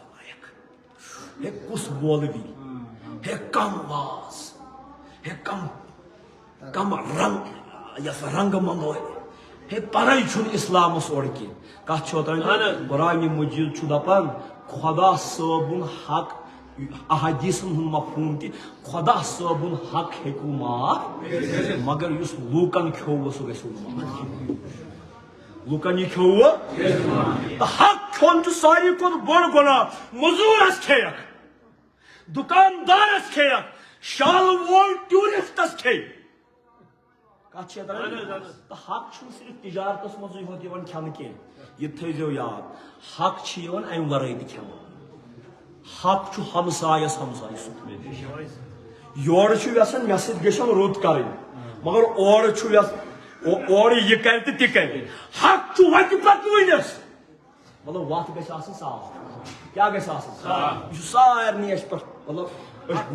ہے کُس مولوی ہے کم واز ہے کم رنگ یس رنگ منگوے ہے پرے چھُنہٕ اسلامس اورٕ کینٛہہ کتھ چھو تۄہہِ قرآنِ مجیٖد چھُ دپان خۄدا صٲبُن حق احادیٖثن ہُنٛد مفہوٗم تہِ خۄدا صٲبُن حق ہیٚکِو معاف مگر یُس لوٗکن کھیوٚوٕ سُہ گژھِوٕ نہٕ معاف لوٗکن یہِ کھیوٚوٕ تہٕ حق کھیوٚن چھُ ساروی کھۄتہٕ بوٚڑ گۄناہ موٚزوٗرس کھیٚیکھ دُکاندارس کھیٚیکھ شالہٕ وول ٹیوٗرِسٹس کھیٚیہِ کتھ چھِ تہٕ حق چھُنہٕ صرف تجارتس منٛزٕے یوت یِوان کھٮ۪نہٕ کینٛہہ یہِ تھٲیزیو یاد حق چھِ یِوان امہِ ورٲے تہِ کھٮ۪نہٕ حق چھُ ہمسایس ہمساے سُنٛد یورٕ چھُ یژھان مےٚ سۭتۍ گژھن رُت کرٕنۍ مگر اورٕ چھُ اورٕ یہِ کرِ تہٕ تہِ کرِ حق چھُ وتہِ پتہٕ وٕنِس مطلب وتھ گژھِ آسٕنۍ صاف کیا گژھِ آسُن یہِ چھُ سارنٕے اَسہِ پٮ۪ٹھ مطلب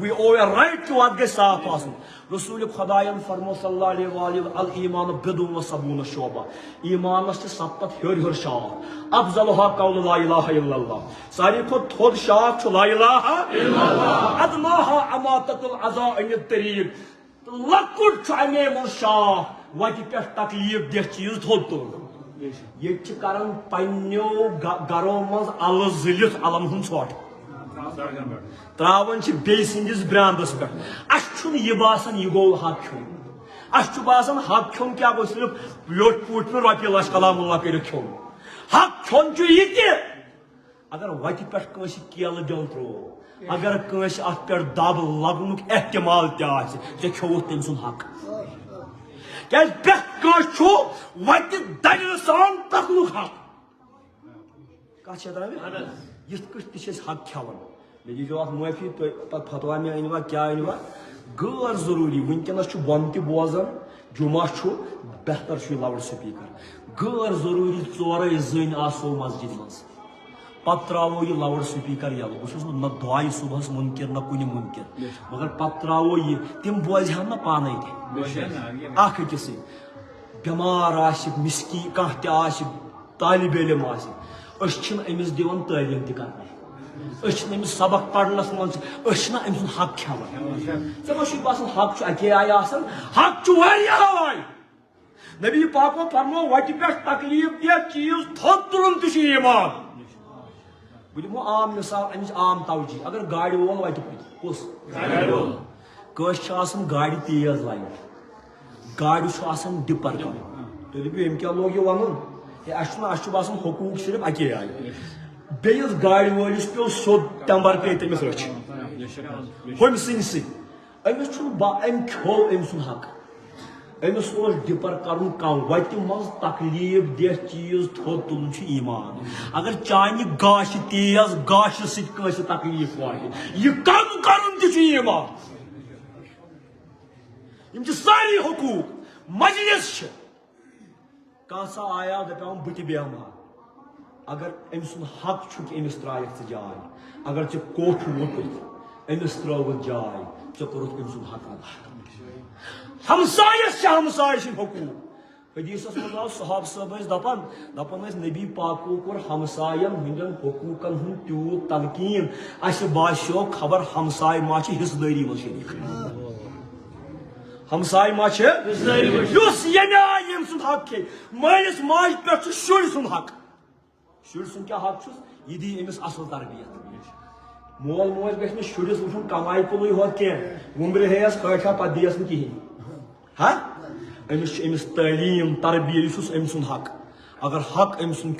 we owe a right to اَتھ گژھِ صاف آسُن رسوٗلِ خۄدایَن فرمو صلی اللہ علیہ وآلہ الایمان بِضع وسبعون شعبہ ایمانس چھِ 70 ہیوٚر شاخ افضلها قول لا الہ الا اللہ ساروی کھۄتہٕ تھوٚد شاخ چھُ لا الہ الا اللہ ادناها اماطۃ الاذى عن الطریق تہٕ لۄکُٹ چھُ اَمے منٛز شاخ وتہِ پٮ۪ٹھ تکلیٖف دِتھ چیٖز تھوٚد تُلُن ییٚتہِ چھِ کران پننیو گرو منٛز الہٕ زٕلِتھ علم ہُنٛد ژھۄٹھ تراون بیٚیہِ سٕنٛدِس برٛانٛدس پٮ۪ٹھ اَسہِ چھُنہٕ یہِ باسان یہِ گوٚو حق کھیوٚن اَسہِ چھُ باسان حق کھیوٚن کیٛاہ گوٚو صرف ویوٚٹھ پوٗٹھ پٮ۪ٹھ رۄپیہِ لچھ کلام اللہ کٔرِتھ کھیوٚن حق کھیوٚن چھُ یہِ تہِ اگر وتہِ پٮ۪ٹھ کٲنٛسہِ کیلہٕ ڈل ترٛوو اگر کٲنٛسہِ اتھ پٮ۪ٹھ دب لگنُک احتمال تہِ آسہِ ژےٚ کھیوٚوُتھ تٔمۍ سُنٛد حق کیٛازِ پرٛٮ۪تھ کٲنٛسہِ چھُ وتہِ دلِلہِ سان پکنُک حق کتھ چھِ ترٛاوِ یِتھ کٔٹھۍ تہِ چھِ أسۍ حق کھٮ۪وان مےٚ دیٖزیو اتھ معٲفی تُہۍ پتہٕ فتوا مےٚ أنوا کیٛاہ أنوا غٲر ضروٗری وٕنکٮ۪نس چھُ بۄنہٕ تہِ بوزان جُمعہ چھُ بہتر چھُ یہِ لاوُڈ سپیٖکر غٲر ضروٗری ژورے زٔنۍ آسو مسجد منٛز پتہٕ تراوو یہِ لاوُڈ سپیٖکر یلہٕ بہٕ چھُس نہٕ نہ دعایہِ صبحس مُنکر نہ کُنہِ مُنکر مگر پتہٕ تراوو یہِ تِم بوزہن نہ پانے تہِ اکھ أکِس سۭتۍ بٮ۪مار آسہِ مسکی کانٛہہ تہِ آسہِ طالبِ علم آسہِ أسۍ چھِنہٕ أمِس دِوان تعلیٖم تہِ کرنہٕ أسۍ چھِنہٕ أمِس سبق پرنس منٛز أسۍ چھِنہٕ أمۍ سُنٛد حق کھٮ۪وان ژےٚ ما چھُے باسان حق چھُ اکے آیہِ آسان حق چھُ واریاہو آیہِ نبی پاکو فرمو وتہِ پٮ۪ٹھ تکلیٖف دِتھ چیٖز تھوٚد تُلُن تہِ چھُ ایمان بہٕ دِمو عام مثال امِچ عام توجی اگر گاڑِ وول وتہِ پٔکۍ کُس کٲنٛسہِ چھِ آسان گاڑِ تیز لایٹ گاڑِ چھُ آسان ڈِپر کرُن تُہۍ دٔپِو أمۍ کیٛاہ لوگ یہِ ونُن ہے اَسہِ چھُ باسان حقوٗق صرف اکے آیہِ بیٚیِس گاڑِ وٲلِس پیوٚو سیوٚد ٹمبر پیٚیہِ تٔمِس رٔچھِنۍ ہُمہِ سٕنٛدۍ سۭتۍ أمِس چھُنہٕ أمۍ کھیوٚو أمۍ سُنٛد حق أمِس اوس ڈِپر کرُن کم وتہِ منٛز تکلیٖف دِتھ چیٖز تھوٚد تُلُن چھُ ایمان اگر چانہِ گاشہِ تیز گاشہِ سۭتۍ کٲنٛسہِ تکلیٖف واتہِ یہِ کم کرُن تہِ چھُ ایمان یِم چھِ سٲری حقوٗق مجلس چھِ کانٛہہ سا آیا دپیاون بہٕ تہِ بیٚہمہٕ ہا اگر أمۍ سُنٛد حق چھُ کہِ أمِس ترٛایَکھ ژٕ جاے اگر ژےٚ کوٹھ ووٚتُتھ أمِس ترٛٲوٕتھ جاے ژےٚ کوٚرُتھ أمۍ سُنٛد حق ادا ہمسایس چھِ ہمساے سٕنٛدۍ حقوٗق حدیٖثس منٛز آو صحابہٕ صٲب ٲسۍ دپان ٲسۍ نبی پاکو کوٚر ہمساین ہٕنٛدٮ۪ن حقوٗقن ہُنٛد تیوٗت تلقیٖن اَسہِ باسیو خبر ہمساے ما چھِ حِصہٕ دٲری منٛز شریٖک ہمساے ما چھِ یُس ییٚمہِ آیہِ ییٚمہِ سُنٛد حق کھیٚیہِ مٲلِس ماجہِ پٮ۪ٹھ چھُ شُرۍ سُنٛد حق شُرۍ سُنٛد کیٛاہ حق چھُس یہِ دی أمِس اصل تربیت مول موج گژھِ نہٕ شُرِس وٕچھُن کماے کُنُے ہوت کینٛہہ وُمبرِ ہیٚیس ہٲٹھا پتہٕ دِیس نہٕ کِہینۍ ہا أمِس چھُ أمِس تعلیٖم تربیت یہِ چھُس أمۍ سُنٛد حق اگر حق أمۍ سُنٛد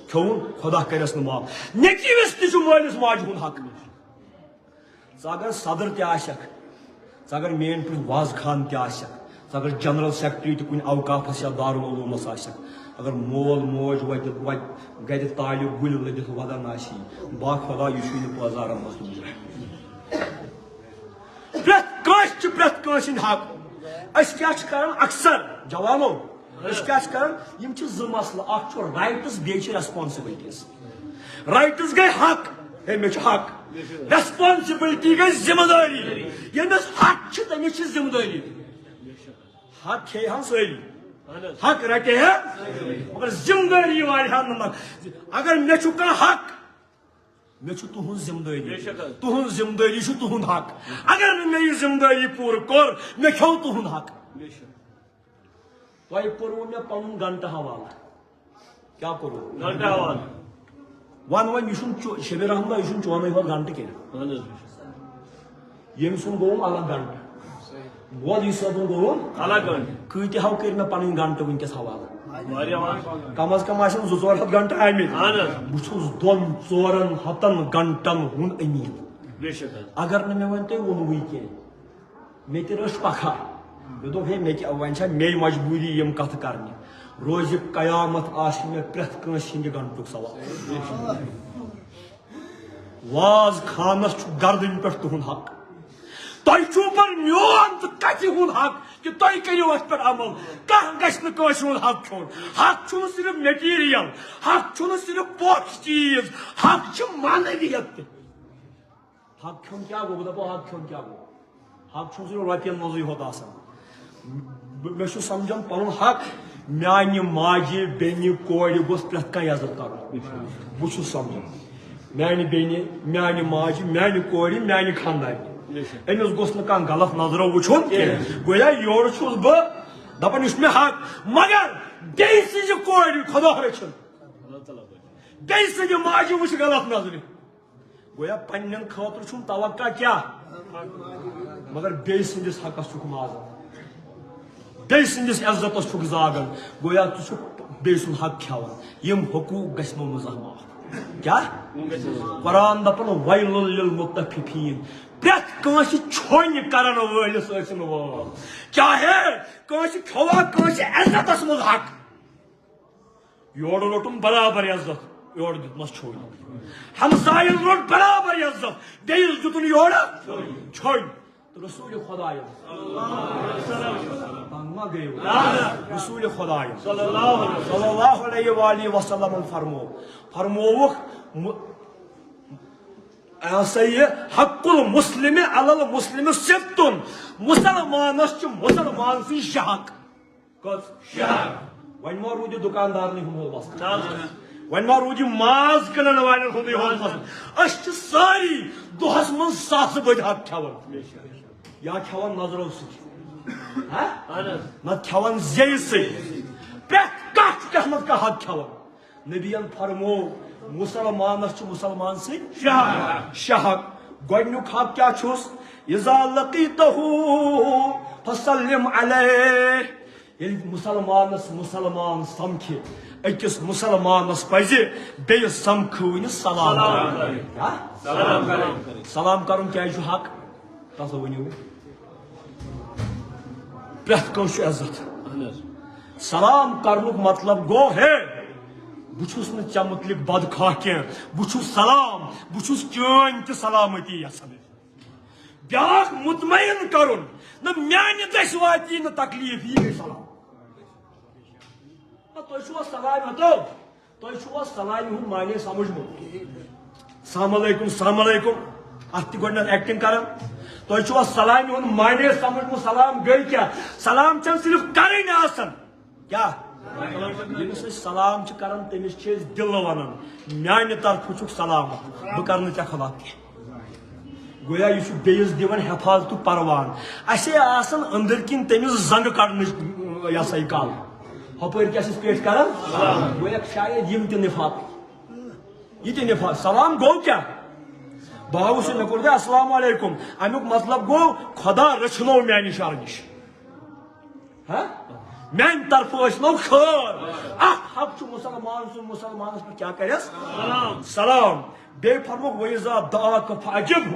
کھیوٚوُن خۄدا کٔرِس نہٕ معاف نیٚچوِس تہِ چھُ مٲلِس ماجہِ ہُنٛد حق ژٕ اگر صدر تہِ آسکھ ژٕ اگر میٲنۍ پٲٹھۍ وازٕ خان تہِ آسکھ ژٕ اگر جنرل سیکرٹری تہِ کُنہِ اوقافس یا دارالعلوٗمس آسکھ اگر مول موج وتہِ گرِ تالہِ گُلۍ لٔدِتھ ودان آسی با خۄدا یہِ چھُے نہٕ بازارن منٛز تُلان پرٛٮ۪تھ کٲنٛسہِ چھُ پرٛٮ۪تھ کٲنٛسہِ ہٕنٛدۍ حق أسۍ کیٛاہ چھِ کران اکثر جوانو أسۍ کیٛاہ چھِ کران یِم چھِ زٕ مسلہٕ اکھ چھُ رایٹٕس بیٚیہِ چھِ ریسپانسبلٹیٖز رایٹٕس گٔے حق ہے مےٚ چھُ حق ریسپانسبلٹی گٔے ذمہٕ دٲری ییٚمِس حق چھِ تٔمِس چھِ ذمہٕ دٲری حق کھیٚیہِ ہن سٲری حق رٹے ہے مگر ذمہ دٲری واریاہن نمبر اگر مےٚ چھُ کانٛہہ حق مےٚ چھُ تُہنٛز ذمہٕ دٲری تُہنٛز ذمہٕ دٲری چھُ تُہنٛد حق اگر نہٕ مےٚ یہِ ذمہٕ دٲری پوٗرٕ کوٚر مےٚ کھیوٚو تُہنٛد حق تۄہہِ کوٚروٕ مےٚ پنُن گنٹہٕ حوالہٕ کیٛاہ کوٚروٕ گنٹہٕ حوالہٕ ون وۄنۍ یہِ چھُنہٕ شبیٖر احمد یہِ چھُنہٕ چونٕے ہوت گنٹہٕ کینٛہہ ییٚمہِ سُنٛد گوٚوُم الگ گنٹہٕ مودی صٲبُن گوٚوُم الگ گنٹہٕ کۭتیاہو کٔرۍ مےٚ پنٕنۍ گنٹہٕ ؤنکیٚس حوالہٕ کم از کم آسن 2-4 ہتھ گنٹہٕ آمٕتۍ بہٕ چھُس 2-4 ہتن گنٹن ہُنٛد أمیٖن اگر نہٕ مےٚ وۄنۍ تۄہہِ ووٚنوُے کینٛہہ مےٚ تہِ رٔچھ پکھا مےٚ دوٚپ ہے وۄنۍ چھا مے مجبوٗری یِم کتھٕ کرنہِ روزِ قیامت آسہِ مےٚ پرٛٮ۪تھ کٲنٛسہِ ہٕنٛدِ گنٹُک سوال واز خانس چھُ گردنہِ پٮ۪ٹھ تُہنٛد حق تۄہہِ چھُو پر میون تہٕ کتہِ ہُنٛد حق کہ تُہۍ کٔرِو اَتھ پٮ۪ٹھ عمل کانٛہہ گژھِ نہٕ کٲنٛسہِ ہُنٛد حق کھیوٚن حق چھُنہٕ صرف میٹیٖریل حق چھُنہٕ صرف پوٚٹھ چیٖز حق چھُ معنویت تہِ حق کھیوٚن کیٛاہ گوٚو بہٕ دَپو حق کھیوٚن کیٛاہ گوٚو حق چھُنہٕ صرف رۄپیَن منٛزٕے ہوت آسان مےٚ چھُ سمجھان پنُن حق میانہِ ماجہِ بیٚنہِ کورِ گوٚژھ پرٛٮ۪تھ کانٛہہ عزت کرُن بہٕ چھُس سمجھان میانہِ بیٚنہِ میانہِ ماجہِ میانہِ کورِ میانہِ خاندارنہِ أمِس گوٚژھ نہٕ کانٛہہ غلط نظرو وٕچھُن کینٛہہ گویا یورٕ چھُس بہٕ دپان یہِ چھُ مےٚ حق مگر بیٚیہِ سٕنٛزِ کورِ خۄدا رٔچھِن بیٚیہِ سٕنٛدِ ماجہِ وٕچھ غلط نظرِ گویا پننٮ۪ن خٲطرٕ چھُم توقع کیٛاہ مگر بیٚیہِ سٕنٛدِس حقس چھُکھ مازان بیٚیہِ سٕنٛدِس عزتس چھُکھ زاگان گویا ژٕ چھُکھ بیٚیہِ سُنٛد حق کھٮ۪وان یِم حقوٗق گژھِ نہٕ زانٛہہ معاف کیٛاہ قرآن دپان وَیلٌ لِلمُطَفِّفیٖن پرٛٮ۪تھ کٲنٛسہِ چھوٚنۍ کرن وٲلِس ٲسِن وٲل چاہے کٲنٛسہِ کھیوٚوا کٲنٛسہِ عزتس منٛز حق یورٕ روٚٹُم برابر عزت یورٕ دیُتمس چھوٚنۍ ہمساین روٚٹ برابر عزت بیٚیِس دیُتُن یورٕ چھوٚنۍ تہٕ رسوٗلِ خۄدایَن ما گٔیو رسوٗلِ خۄدایَن صلی اللہ علیہ وآلہ وسلم فرمووُکھ سا یہ حق المسلم علی المسلم سِتُن مسلمانس چھُ مسلمان سٕنٛدۍ شےٚ حق کٔژ وۄنۍ ما روٗد یہِ دُکاندارنٕے ہُنٛد مسلہٕ وۄنۍ ما روٗد یہِ ماز کٕنن والٮ۪ن ہُنٛدُے یوت مسلہٕ أسۍ چھِ سٲری دۄہس منٛز ساسہٕ بٔدۍ حق کھٮ۪وان یا کھٮ۪وان نظرو سۭتۍ نتہٕ کھٮ۪وان زیٚیہِ سۭتۍ پرٛٮ۪تھ کانٛہہ چھُ تتھ منٛز کانٛہہ حق کھٮ۪وان نبیَن فرموو مسلمانس چھُ مسلمان سۭتۍ شےٚ حق گۄڈنیُک حق کیٛاہ چھُس اِذا لقیتہوٗ فسلم علیہ ییٚلہِ مسلمانس مسلمان سمکھِ أکِس مسلمانس پزِ بیٚیِس سمکھوٕنِس سلام کرُن سلام کرُن کیٛازِ چھُ حق تس ؤنِو پرٛٮ۪تھ کٲنٛسہِ چھُ عزت سلام کرنُک مطلب گوٚو ہے بہٕ چھُس نہٕ ژےٚ مُتعلق بدخواہ کینٛہہ بہٕ چھُس سلام بہٕ چھُس چٲنۍ تہِ سلامتی یژھان بیٛاکھ مطمعین کرُن نہ میانہِ دٔسۍ واتی نہٕ تکلیٖف یی گٔے سلام تۄہہِ چھُوا سلامہِ تۄہہِ چھُوا سلامہِ ہُنٛد معنے سمجھمُت سلام علیکُم سلام علیکُم اتھ تہِ گۄڈنیتھ ایکٹنگ کران تۄہہِ چھُوا سلامہِ ہُنٛد معنے سمجھمُت سلام گٔے کیٛاہ سلام چھنہٕ صرف کرٕنۍ آسان کیٛاہ ییٚمِس أسۍ سلام چھِ کران تٔمِس چھِ أسۍ دِلہٕ ونان میانہِ طرفہٕ چھُکھ سلامت بہٕ کرٕ نہٕ ژےٚ خلاف کینٛہہ گویا یہِ چھُ بیٚیِس دِوان حفاظتُک پروان اَسے آسان أنٛدٕرۍ کِنۍ تٔمِس زنٛگہٕ کڑنٕچ یہِ ہسا یہِ کال ہُپٲرۍ کیٛاہ چھِس پیش کران گویا شاید یِم تہِ نفاق یہِ تہِ نفاق سلام گوٚو کیٛاہ بہٕ آوُس مےٚ کوٚر تۄہہِ السلام علیکُم امیُک مطلب گوٚو خۄدا رٔچھنو میانہِ شرٕ نِش میانہِ طرفہٕ ٲسنو خٲر اکھ حق چھُ مسلمان سُنٛد مسلمانس پٮ۪ٹھ کیٛاہ کرٮ۪س سلام بیٚیہِ فرموکھ وَإِذَا دَعَاكَ فَأَجِبْهُ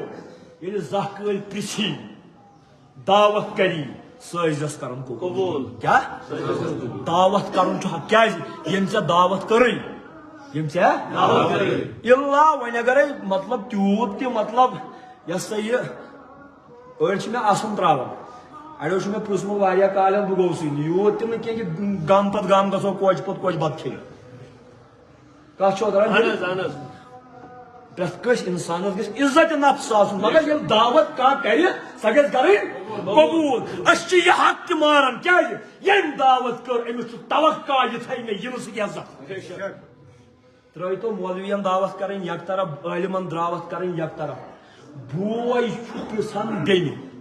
ییٚلہِ زانٛہہ کٲلۍ پرژھی دعوت کری سُہ ٲسۍزٮ۪س کران قبوٗل کیٛاہ دعوت کرُن چھُ حق کیٛازِ ییٚمۍ ژےٚ دعوت کٔرٕے ییٚمۍ ژےٚ اِلا وۄنۍ اگرے مطلب تیوٗت تہِ مطلب یہِ ہسا یہِ أڑۍ چھِ مےٚ اَسُن تراوان اڑیو چھُ مےٚ پرٛژھمُت واریاہ کالہٕ بہٕ گوٚوسٕے نہٕ یوٗت تہِ نہٕ کینٛہہ کہِ گامہٕ پتہٕ گامہٕ گژھو کوچہِ پتہٕ کوچہِ بتہٕ کھیٚنہِ کتھ چھو کران پرٛٮ۪تھ کٲنٛسہِ انسانس گژھِ عزت نفس آسُن مگر ییٚلہِ دعوت کانٛہہ کرِ سۄ گژھِ کرٕنۍ قبوٗل أسۍ چھِ یہِ حق تہِ ماران کیٛازِ ییٚمۍ دعوت کٔر أمِس چھُ توقع یہِ تھایہِ مےٚ یِنہٕ سۭتۍ عزت ترٲیتو مولوین دعوت کرٕنۍ یک طرف عٲلمن دعوت کرٕنۍ یک طرف بوے چھُ پرژھان بیٚنہِ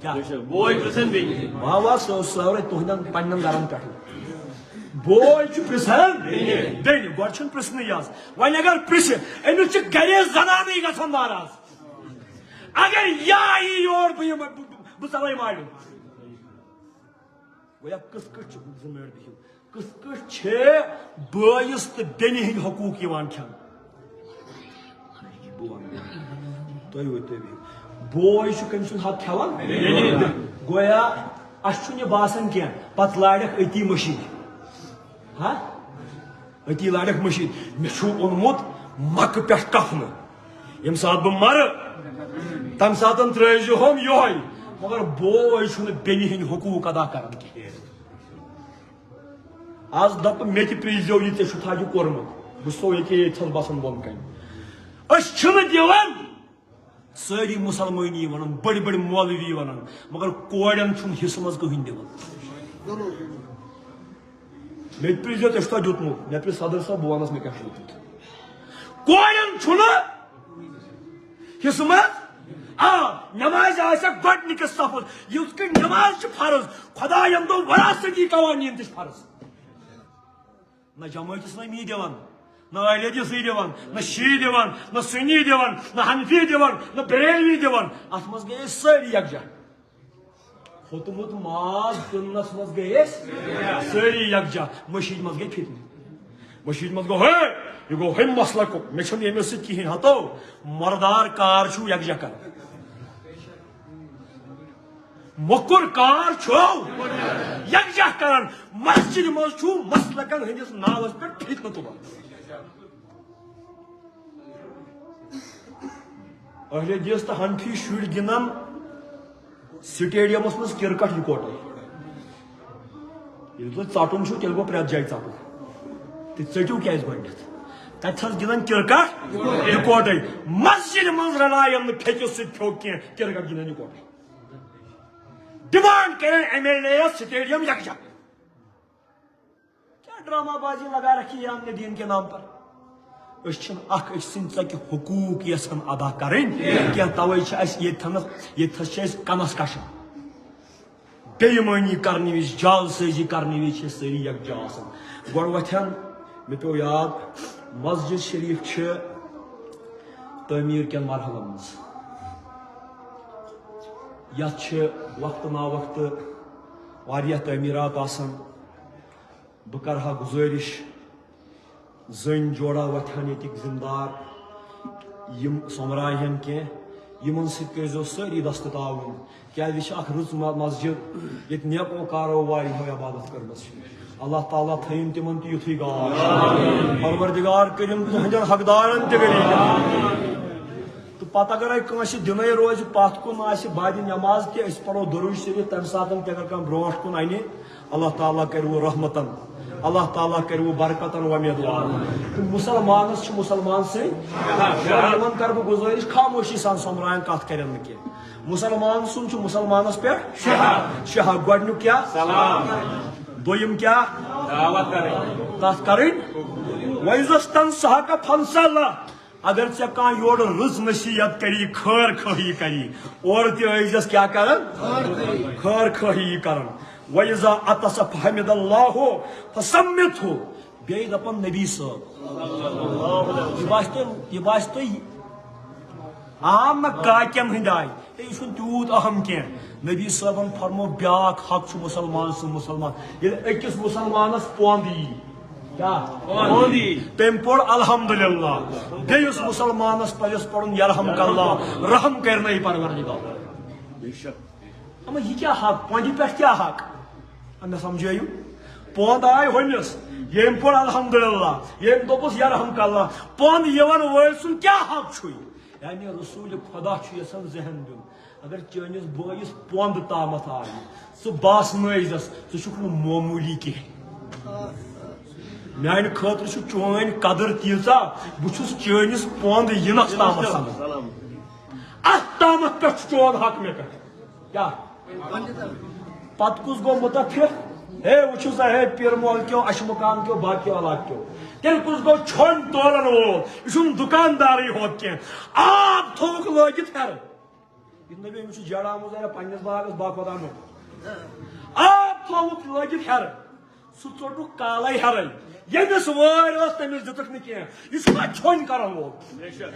واہ واہ سُہ سورُے تُہنٛدٮ۪ن پننٮ۪ن گرن پٮ۪ٹھ بوے چھُ پرژھان بیٚنہِ گۄڈٕ چھُنہٕ پرژھنٕے یٲژ وۄنۍ اگر پرژھِ أمِس چھِ گرے زنانٕے گژھان ناراض اگر یا یی یور بہٕ یِمہٕ بہٕ ژلے مالہِ گویا کِتھ کٔٹھۍ چھُ زٕ مِنٹ بِہِو کِتھ کٔٹھۍ چھِ بٲیِس تہٕ بیٚنہِ ہٕنٛدۍ حقوٗق یِوان کھٮ۪نہٕ تُہۍ بِہِو بوے چھُ کٔمۍ سُنٛد حق کھٮ۪وان گویا اَسہِ چھُنہٕ یہِ باسان کینٛہہ پتہٕ لاڑٮ۪کھ أتی مٔشیٖد أتی لاڑٮ۪کھ مٔشیٖد مےٚ چھُ اوٚنمُت مکہٕ پٮ۪ٹھ کفنہٕ ییٚمہِ ساتہٕ بہٕ مرٕ تمہِ ساتہٕ ترٲیزِ ہوم یِہوے مگر بوے چھُنہٕ بیٚنہِ ہٕنٛدۍ حقوٗق ادا کران کِہیٖنۍ آز دپ مےٚ تہِ پرٛیٖزیو یہِ ژےٚ چھُتھ یہِ کوٚرمُت بہٕ چھُسو ییٚکیٛاہ ییٚتھَس بسان بۄن کَنہِ أسۍ چھِنہٕ دِوان سٲری مُسلمٲنی وَنان بٔڑۍ بٔڑۍ مولوی وَنان مگر کورٮ۪ن چھُنہٕ حِصہٕ منٛز کٕہٕنۍ دِوان مےٚ تہِ پرٛیٖزیو ژےٚ چھُتھا دیُتمُت مےٚ پرٛژھ صدر صٲب بہٕ وَنس مےٚ کیٛاہ چھُ دیُتمُت کورٮ۪ن چھُنہٕ حِصہٕ منٛز نماز آسیٚکھ گۄڈنِکِس صفس یِتھ کٔنۍ نماز چھِ فرض خۄداین دوٚپ وراثتی قوانیٖن تہِ چھِ فرض نہ جمٲعتہِ اسلامی دِوان نہ اہلِ حدیثٕے دِوان نہ شیعہ دِوان نہ سُنی دِوان نہ حنفی دِوان نہ بریلوی دِوان اتھ منٛز گٔے أسۍ سٲری یکجا کھوٚتمُت ماز کٕننس منٛز گٔے أسۍ سٲری یکجا مٔشیٖد منٛز گٔے فِتنہٕ مٔشیٖد منٛز گوٚو ہے یہ گوٚو ہُمہِ مسلکُک مےٚ چھُنہٕ ییٚمِس سۭتۍ کِہیٖنۍ ہتو مردار کار چھُو یکجا کران مۄکُر کار چھُو یکجا کران مسجد منٛز چھُو مسلکن ہٕنٛدِس ناوس پٮ۪ٹھ فِتنہٕ تُلان اہلِ حدیث تہٕ حنفی شُرۍ گِنٛدان سٹیڈیمس منٛز کرکٹ یِکوٹے ییٚلہِ تۄہہِ ژٹُن چھُو تیٚلہِ گوٚو پرٛٮ۪تھ جایہِ ژٹُن تُہۍ ژٔٹِو کیٛازِ گۄڈنٮ۪تھ تتہِ گِنٛدان کرکٹ یِکوٹے مسجد منٛز رلاین نہٕ پھیکِس سۭتۍ پھیوٚک کینٛہہ کرکٹ گِنٛدان یِکوٹے ڈیمانڈ کریں ایم ایل اے اسٹیڈیم یکجا کیا ڈرامہ بازی لگا رکھی ہے ہم نے دین کے نام پر أسۍ چھِنہٕ اکھ أکۍ سٕنٛدۍ ژکہِ حقوٗق یژھان ادا کرٕنۍ کینٛہہ توے چھِ اَسہِ ییٚتھس چھِ أسۍ کنس کشان بے ایمٲنی کرنہٕ وِزِ جالسٲزی کرنہٕ وِزِ چھِ أسۍ سٲری یکجا آسان گۄڈٕ وۄتھن مےٚ پیوٚو یاد مسجد شریف چھِ تعمیٖر کٮ۪ن مرحلن منٛز یتھ چھِ وقتہٕ نا وقتہٕ واریاہ تعمیٖرات آسان بہٕ کرٕ ہا گُزٲرِش زٔنۍ جوڑا وۄتھن ییٚتِکۍ ذمہٕ دار یِم سوٚمبراہن کینٛہہ یِمن سۭتۍ کٔرۍزیو سٲری دستہٕ تعاوُن کیٛازِ یہِ چھِ اکھ رٕژ مسجد ییٚتہِ نیکو کارو واریاہو عبادت کٔرمٕژ چھِ اللہ تعالیٰ تھٲیِن تِمن تہِ یُتھُے گاش پروردگار کٔرِن تُہنٛدٮ۪ن حقدارن تہِ کٔرِن تہٕ پتہٕ اگرے کٲنٛسہِ دِنٕے روزِ پتھ کُن آسہِ بعدِ نٮ۪ماز تہِ أسۍ پرو درود شریف تمہِ ساتہٕ تہِ اگر کانٛہہ برونٛٹھ کُن انہِ اللہ تعالیٰ کرِوٕ رحمتن اللہ تعالیٰ کرِوٕ برکتن وۄمیدوار تہٕ مُسلمانس چھِ مُسلمان سٕنٛدۍ یِمن کرٕ بہٕ گُزٲرِش خاموشی سان سوٚمبراین کتھ کرن نہٕ کینٛہہ مُسلمان سُنٛد چھُ مُسلمانس پٮ۪ٹھ شےٚ حق گۄڈنیُک کیٛاہ سلام دوٚیِم کیٛاہ دعوت کرٕنۍ تتھ کرٕنۍ وعزتن صحاقہ فنسلہ اگر ژےٚ کانٛہہ یورٕ رٕژ نصیحت کری خٲر خٲہی کری اورٕ تہِ ٲسۍزٮ۪س کیٛاہ کران خٲر خٲہی کران وَإِذَا عَطَسَ فَحَمِدَ اللَّهُ فَسَمِّتْهُ بیٚیہِ دپان نبی صٲب یہِ باسہِ تۄہہِ عام نہ کاکٮ۪ن ہٕنٛدۍ آیہِ یہِ چھُنہٕ تیوٗت اہم کینٛہہ نبی صٲبن فرمو بیٛاکھ حق چھُ مُسلمان سُنٛد مُسلمان ییٚلہِ أکِس مُسلمانس پۄنٛد یی تٔمۍ پوٚر الحمدُاللہ بیٚیِس مُسلمانس پزٮ۪س پرُن یرحمک اللہ رحم کرنٲیی پروردگار اما یہِ کیٛاہ حق پۄنٛدِ پٮ۪ٹھ کیٛاہ حق مےٚ سمجھٲیِو پۄنٛد آے ہُمِس ییٚمۍ پوٚر الحمدُاللہ ییٚمۍ دوٚپُس یرحمک اللہ پۄنٛد یِوان وٲلۍ سُنٛد کیٛاہ حق چھُے یعنی رسوٗلِ خۄدا چھُ یژھان ذہن دیُن اگر چٲنِس بٲیِس پۄنٛد تامتھ آیہِ ژٕ باسنٲیزٮ۪س ژٕ چھُکھ نہٕ معموٗلی کینٛہہ میانہِ خٲطرٕ چھُ چٲنۍ قدر تیٖژاہ بہٕ چھُس چٲنِس پۄنٛد یِنس تامتھ سمجھ اتھ تامتھ پٮ۪ٹھ چھُ چون حق مےٚ پٮ۪ٹھ کیٛاہ پتہٕ کُس گوٚو مُتفِف ہے وٕچھِو سا ہے پیٖر مول کیو اشمُقام کیو باقیو علاقہٕ کیو تیٚلہِ کُس گوٚو چھۄنۍ تولن وول یہِ چھُنہٕ دُکاندارٕے ہوت کینٛہہ آب تھوٚوُکھ لٲگِتھ ہیرٕ یہِ نبی أمِس چھُ جڑامُت پننِس باغس باخۄدا نوٚٹ آب تھوٚوُکھ لٲگِتھ ہیرٕ سُہ ژوٚٹُکھ کالے ہیرے ییٚمِس وٲرۍ ٲس تٔمِس دِتُکھ نہٕ کینٛہہ یہِ چھُنہ چھۄنۍ کرن وول یہِ چھُنہٕ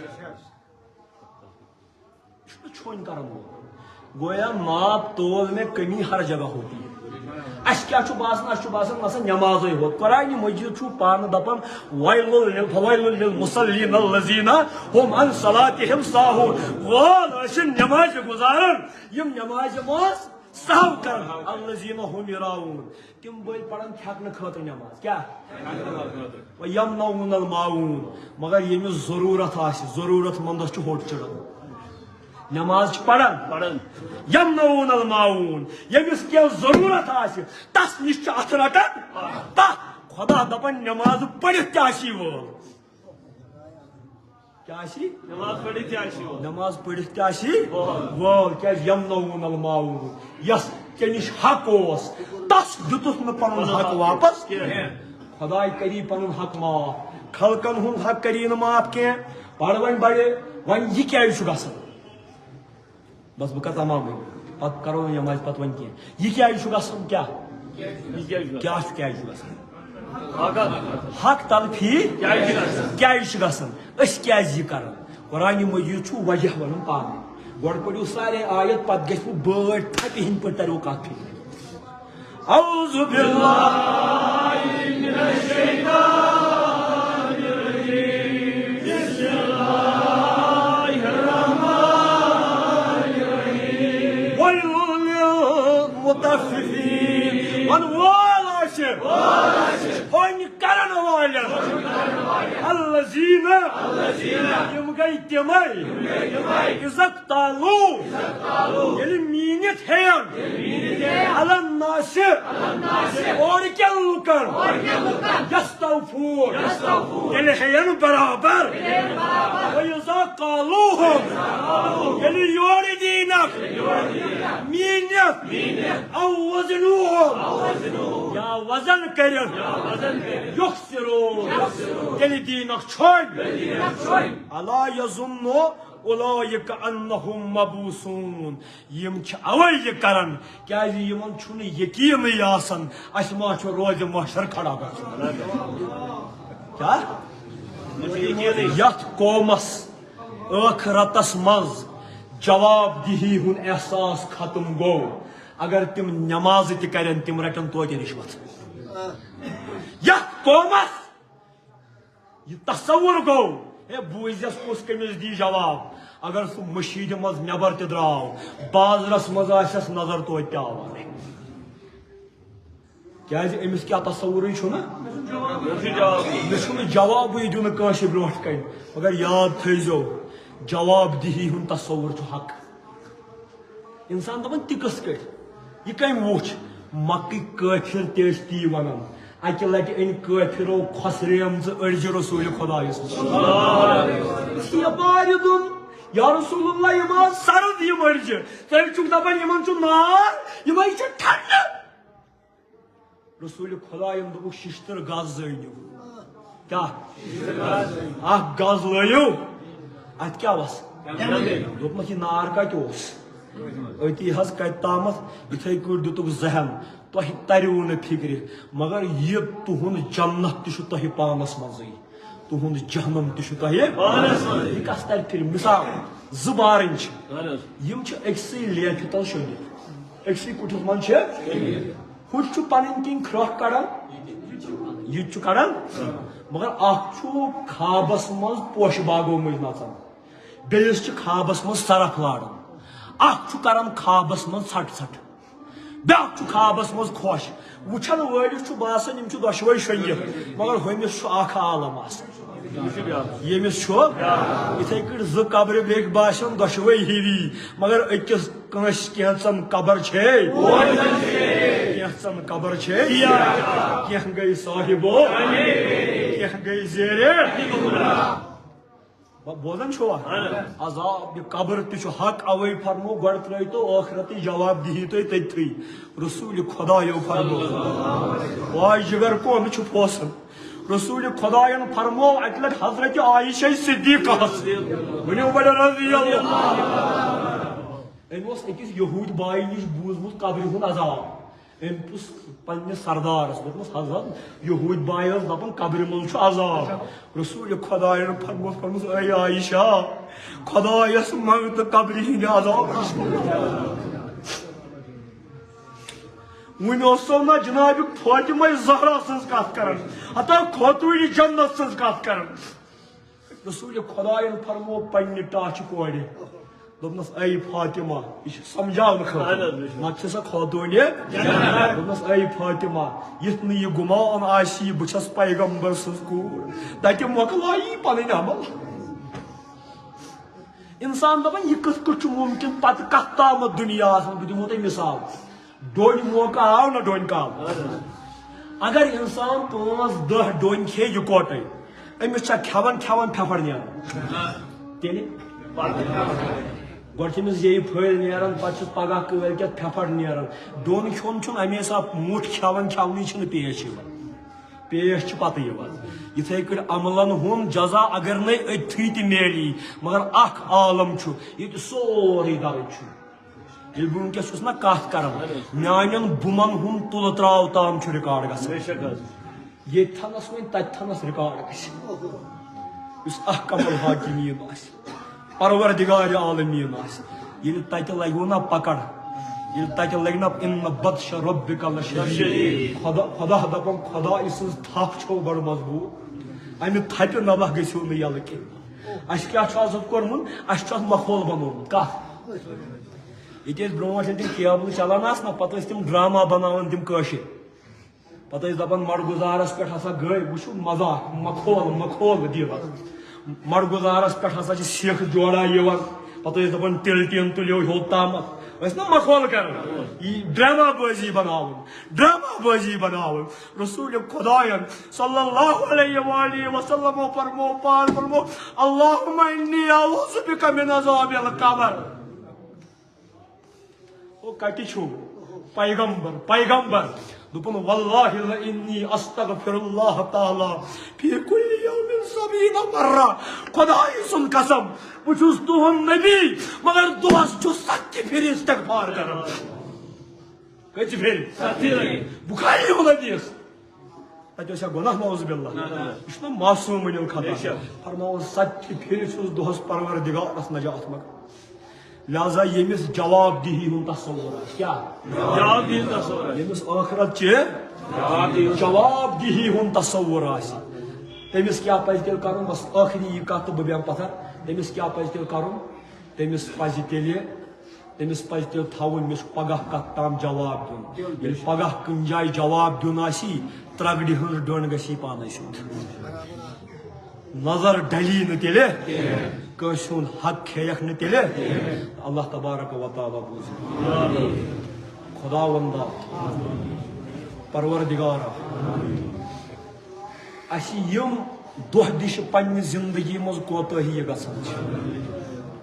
چھۄنۍ کرن وول گویا ناپ تول میں کمی ہر جگہ ہوتی ہے اَسہِ کیٛاہ چھُ باسان اَسہِ چھُ باسان مثلاً نٮ۪مازے ہوت قرآنِ مجیٖد چھُ پانہٕ دپان وَیلٌ لِلمُصَلِّیٖنَ الَّذِیٖنَ هُمْ عَنْ صَلاتِہِمْ ساہوٗن وول ٲسِن نٮ۪مازِ گُزاران یِم نٮ۪مازِ منٛز سہو کران الَّذِیٖنَ هُمْ یُراؤٗن تِم بٔلۍ پران تھٮ۪کنہٕ خٲطرٕ نٮ۪ماز کیٛاہ وَیَمْنَعُونَ الْمَاعُونَ مگر ییٚمِس ضروٗرت آسہِ ضروٗرت منٛدس چھُ ہوٚٹ چڑان نماز پڑھن یمنون الماعون یمس کی ضرورت آسہ تس نش ات رٹان تک خدا دپان نماز پڑھت تہ وول نماز پڑھت تہ وول کیا یمنون الماعون یس ے نش حق اس تس دتس نا پن حق واپس خدا کری پن حق معاف خلقن ہند حق کری معاف کی پڑھ ون بڑے ون یہ کیا گھن بس بہ کر تمام پتہ کرو نماز پتہ ون کی یہ کیا گھن کیا گھن حق تلفی کیا گھن اس کیازِ یہ کران قرآن مجید چھُ وجہ ونان پانے گۄڈٕ پٔرِو سارے آیت پتہٕ گژھِ نہٕ بٲڑ تھپہِ ہٕنٛدۍ پٲٹھۍ تریو کتھ فکرِ اعوذ باللہ من الشیطان الرجیم بسم اللہ الرحمن الرحیم ویل للمطففین ون وول آسہِ ہونہِ کرن والٮ۪ن الذین یم گٔے تِمے اذا اقتالوا ییٚلہِ میٖنِتھ ہیٚین علی الناس اورکٮ۪ن لُکن یستوفون ییٚلہِ ہیٚین برابر وإذا قالوہم ییٚلہِ یورٕ دیٖنکھ میٖنِتھ او وزنوہم یا وزن کٔرِتھ یخسرون ییٚلہِ دیٖنکھ چھۄنۍ الا یظن اولئک انہم مبعوثون یم چھ اوے یہ کرن کیازِ یمن چھُنہٕ یقینٕے آسان اَسہِ ما چھُ روزِ محشر کھڑا گژھُن کیا یتھ قومس ٲخرتس منٛز جواب دہی ہُنٛد احساس ختم گوٚو اگر تم نماز تہِ کرن تم رٹن توتہِ رشوت یتھ قومس یہ تصور گو ہے بوزیس کس کمس دی جواب اگر سہ مشید مز نبر تہ درو بازرس مز آسس نظر توتہِ تہ آوار کیازِ امس کیا تصور چھُنہ مےٚ چھُنہٕ جوابٕے دیُن کٲنٛسہِ برونٛٹھ کَنہِ مگر یاد تھٲیزیو جواب دہی ہُنٛد تصور چھُ حق انسان دپان تہِ کِتھ کٔٹھۍ یہ کٔمۍ وٕچھ مکٕکۍ کٲفر تہِ ٲسۍ تی ونان اکہ لٹہ ان کٲفرو کھۄسریمژٕ أڑجہِ رسول خدایس باردُن یا رسول اللہ یم آز سرد یم أڑجہِ تیٚلہِ چھُکھ دپان یمن چھُ نار یمے چھِ ٹھنڈٕ رسول خدایم دوٚپُکھ ششتٕر گز زٲنِو کیٛاہ اکھ گز لٲیِو اتھ کیٛاہ وس دوٚپمکھ یہِ نار کتہِ اوس أتی حظ کتہِ تامتھ یِتھے کٲٹھۍ دِتُکھ ذہن تۄہہِ تریو نہٕ فکرِ مگر یہِ تُہُنٛد جنت تہِ چھُ تۄہہِ پانس منٛزٕے تُہُنٛد جہنم تہِ چھُ تۄہہِ یہِ کس ترِ فِکرِ مثال زٕ بارٕنۍ چھِ یِم چھِ أکسٕے لیفہِ تل شۄنگِتھ أکسٕے کُٹھِس منٛز چھِ ہُہ چھُ پنٕنۍ کِنۍ کھرٛکھ کڑان یہِ تہِ چھُ کڑان مگر اکھ چھُ خابس منٛز پوشہٕ باغو مٔنٛزۍ نژان بیٚیِس چھِ خابس منٛز سرف لاران اکھ چھُ کران خابس منٛز ژھٹھ ژھٹھ بیاکھ چھُ خابس منٛز خۄش وٕچھن وٲلِس چھُ باسان یِم چھِ دۄشوے شۄنگِتھ مگر ہُمِس چھُ اکھ عالم آسان ییٚمِس چھُ یِتھے کٔٹھۍ زٕ قبرٕ بیٚکہِ باسان دۄشوے ہِوی مگر أکِس کٲنٛسہِ کینٛژن قبر چھے کینٛژن قبر چھے کینٛہہ گٔے صاحبو کینٛہہ گٔے زیرِ بوزان چھوا عذاب یہ قبر تہ حق اوے فرمو گۄڈٕ ترٲیتو ٲخرتٕچ جواب دِہی تُہۍ تٔتھٕے رسول خدایو فرمو واے جگر کون چھُ پوسان رسول خداین فرمو اکہِ لٹہِ حضرت عائشہ صدیقہس ؤنِو بڑٕ رضی اللہ أمۍ اوس أکِس یہوٗدۍ باے نِش بوٗزمُت قبرِ ہُنٛد عذاب أمۍ پرُژھ پننِس سردارس دوٚپمَس حضرت یہوٗدۍ باے ٲس دپان قبرِ منٛز چھُ عذاب رسول خداین فرموس اے عائشہ خدایس منٛگ تہٕ قبرِ ہِنٛدِ عذاب وُنہِ اوسو نہ جناب فاطمہ زہرا سٕنٛز کتھ کران ہتا خوتوٗنہِ جنت سٕنٛز کتھ کران رسول خداین فرمو پننہِ ٹاچہِ کورِ دوٚپنس اے فاطمہ یہ سمجھاونہٕ خٲطرٕ نتہٕ چھِ سۄ خوتوٗنہِ دوٚپنس اے فاطمہ یُتھ نہٕ یہِ گُمان آسی بہٕ چھس پیغمبر سٕنٛز کوٗر تتہِ مۄکلایی پنٕنۍ عمل انسان دپان یہ کت کت ممکن پتہ کت تام دنیا بہ دمو تہ مثال ڈونۍ موقع آو نا ڈونۍ کال اگر انسان 5-10 ڈونۍ کھے یکوٹے امس چھا کھیون کھیون پھپھڑ نیران تیلہِ گۄڈٕ چھِ أمِس یہ پھٔلۍ نیران پتہٕ چھُس پگہہ کٲلکٮ۪تھ پھپھڑ نیران ڈوٚن کھیوٚن چھُنہٕ امی حساب مُٹھ کھیوان کھیونٕے چھُنہٕ پیش یِوان پیش چھُ پتہٕ یِوان یِتھٕے کٔٹھۍ عملن ہُنٛد جزا اگر نَے أتتھٕے تہِ میلی مگر اکھ عالم چھُ ییٚتہِ سورُے درد چھُ ییٚلہِ بہٕ وٕنکٮ۪س چھُس نا کتھ کران میانٮ۪ن بُمن ہُنٛد تُلہٕ تراو تام چھُ رِکاڈ گژھان ییٚتہِ تھنس وۄنۍ تتہِ تھنس رِکاڈ گژھِ یُس اکھ کمل حاکمیٖن آسہِ پروردگار عالمیٖن آسہِ ییٚلہِ تتہِ لگوٕ نا پکڑ ییٚلہِ تتہِ لگہِ نا اِن بطش ربک لشدیٖد خدا دپان خدایہِ سٕنٛز تھپھ چھو بڑٕ مضبوٗط امہِ تھپہِ نبہ گٔژھِو نہٕ یلہٕ کینٛہہ اسہِ کیٛاہ چھُ آز کوٚرمُت اسہِ چھُ اتھ ماحول بنومُت کتھ ییٚتہِ ٲسۍ برونٛٹھ ییٚلہِ تِم کیبلہٕ چلان آسہٕ نا پتہٕ ٲسۍ تِم ڈراما بناوان تِم کٲشِرۍ پتہٕ ٲسۍ دپان مڑگُزارس پٮ۪ٹھ ہسا گٔے وٕچھِو مزاق مکھول دِل مڑگُزارس پٮ۪ٹھ ہسا چھِ سِکھ جورا یِوان پتہٕ ٲسۍ دپان تِلہٕ ٹیٖن تُلِو ہیوٚر تامتھ ٲسۍ نا مکھول کران یہِ ڈرامہ بٲزی بناوٕنۍ رسول خدایَن صلی اللہ علیہ وآلہ وسلمو فرمو پان فرمو اللہم انی اعوذ بک من عذاب القبر او کتہِ چھُو پیغمبر دوٚپُن واللہ انی استغفر اللہ تعالی فی کل یوم 70 مرہ خدایہِ سُنٛد قسم بہٕ چھُس تُہُنٛد نبی مگر دۄہس چھُس 70 پھرِ استغفار کران کٔژِ پھرِ بُخاری حدیث تتہِ اوس گۄناہ نعوذ باللہ یہِ چھُنہ معصوٗم الخطا فرماوُن 70 پھرِ چھُس دۄہس پروردگارس نجات منٛگان لہذا ییٚمِس جواب دہی ہُنٛد تصور آسہِ کیٛاہ ییٚمِس ٲخرت چہِ جواب دہی ہُنٛد تصور آسہِ تٔمِس کیٛاہ پزِ تیٚلہِ کرُن بس ٲخری یہِ کتھ تہٕ بہٕ بیٚہمہٕ پتھر تٔمِس کیٛاہ پزِ تیٚلہِ کرُن تٔمِس پزِ تیٚلہِ تھاوُن مےٚ چھُ پگہہ کتھ تام جواب دیُن ییٚلہِ پگہہ کُنہِ جایہِ جواب دیُن آسی ترگڑِ ہٕنٛز ڈٔنٛڈ گژھی پانے سیوٚد نظر ڈلی نہٕ تیٚلہِ کٲنٛسہِ ہُنٛد حق کھیٚیکھ نہٕ تیٚلہِ اللہ تبارک و تعالیٰ بوٗزِو خدا وندا پروردگارا اسہِ یِم دۄہ دِش پننہِ زندگی منٛز کوتٲہی گژھان چھِ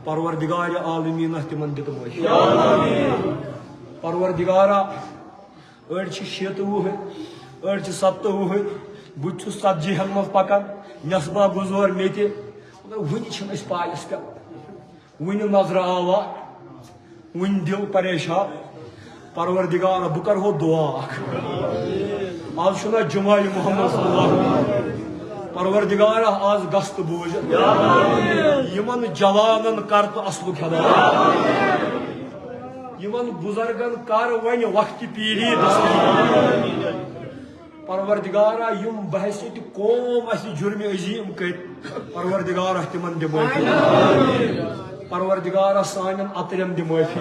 پروردگار عالمیٖنہ تِمن دِتہٕ معٲفی پروردگارا أڑۍ چھِ 60 وُہٕرۍ أڑۍ چھِ 70 وُہٕرۍ بہٕ تہِ چھُس 40 ہن منٛز پکان نٮ۪صبا گُزور مےٚ تہِ مگر وُنہِ چھِنہٕ أسۍ پایس پٮ۪وان وُنہِ نظرٕ آوا وُنہِ دِل پریشان پروردگارا بہٕ کرہو دعا اکھ آز چھُنہ جمعہ محمد صلی اللہ علیہ وسلم پروردگارا آز گژھ تہٕ بوٗزِتھ یِمن جوانن کر تہٕ اصلُک ہدایت یِمن بُزرگن کر وۄنۍ وقتہِ پیٖری نصیٖب پروردگارا یِم بحثیت قوم اسہِ جُرمہِ عظیٖم کٔرۍ پروردگارا تِمن دِ معٲفی پروردگارا سانٮ۪ن اَترٮ۪ن دِ معٲفی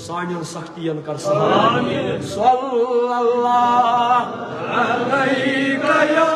سانٮ۪ن سختین کر سہل صلی اللہ علیہ یا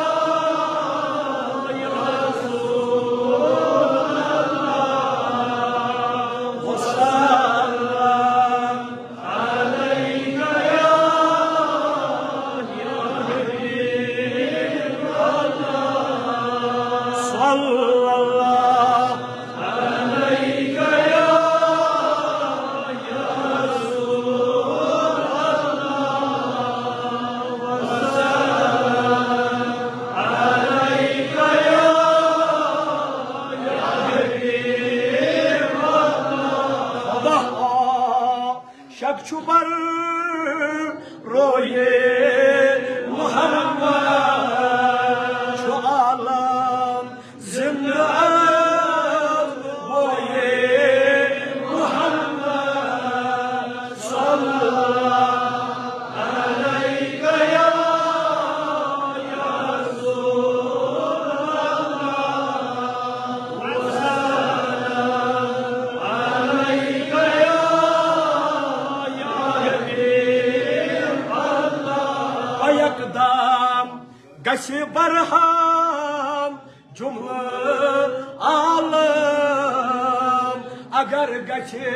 گژھِ برہم جملہٕ عالم اگر گچھے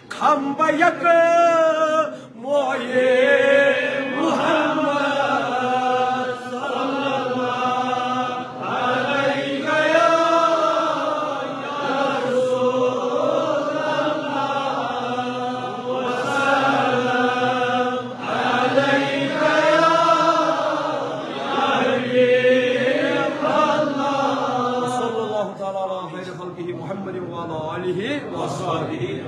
کھمبیک موئے محمد محمد وعلى آله وصحبه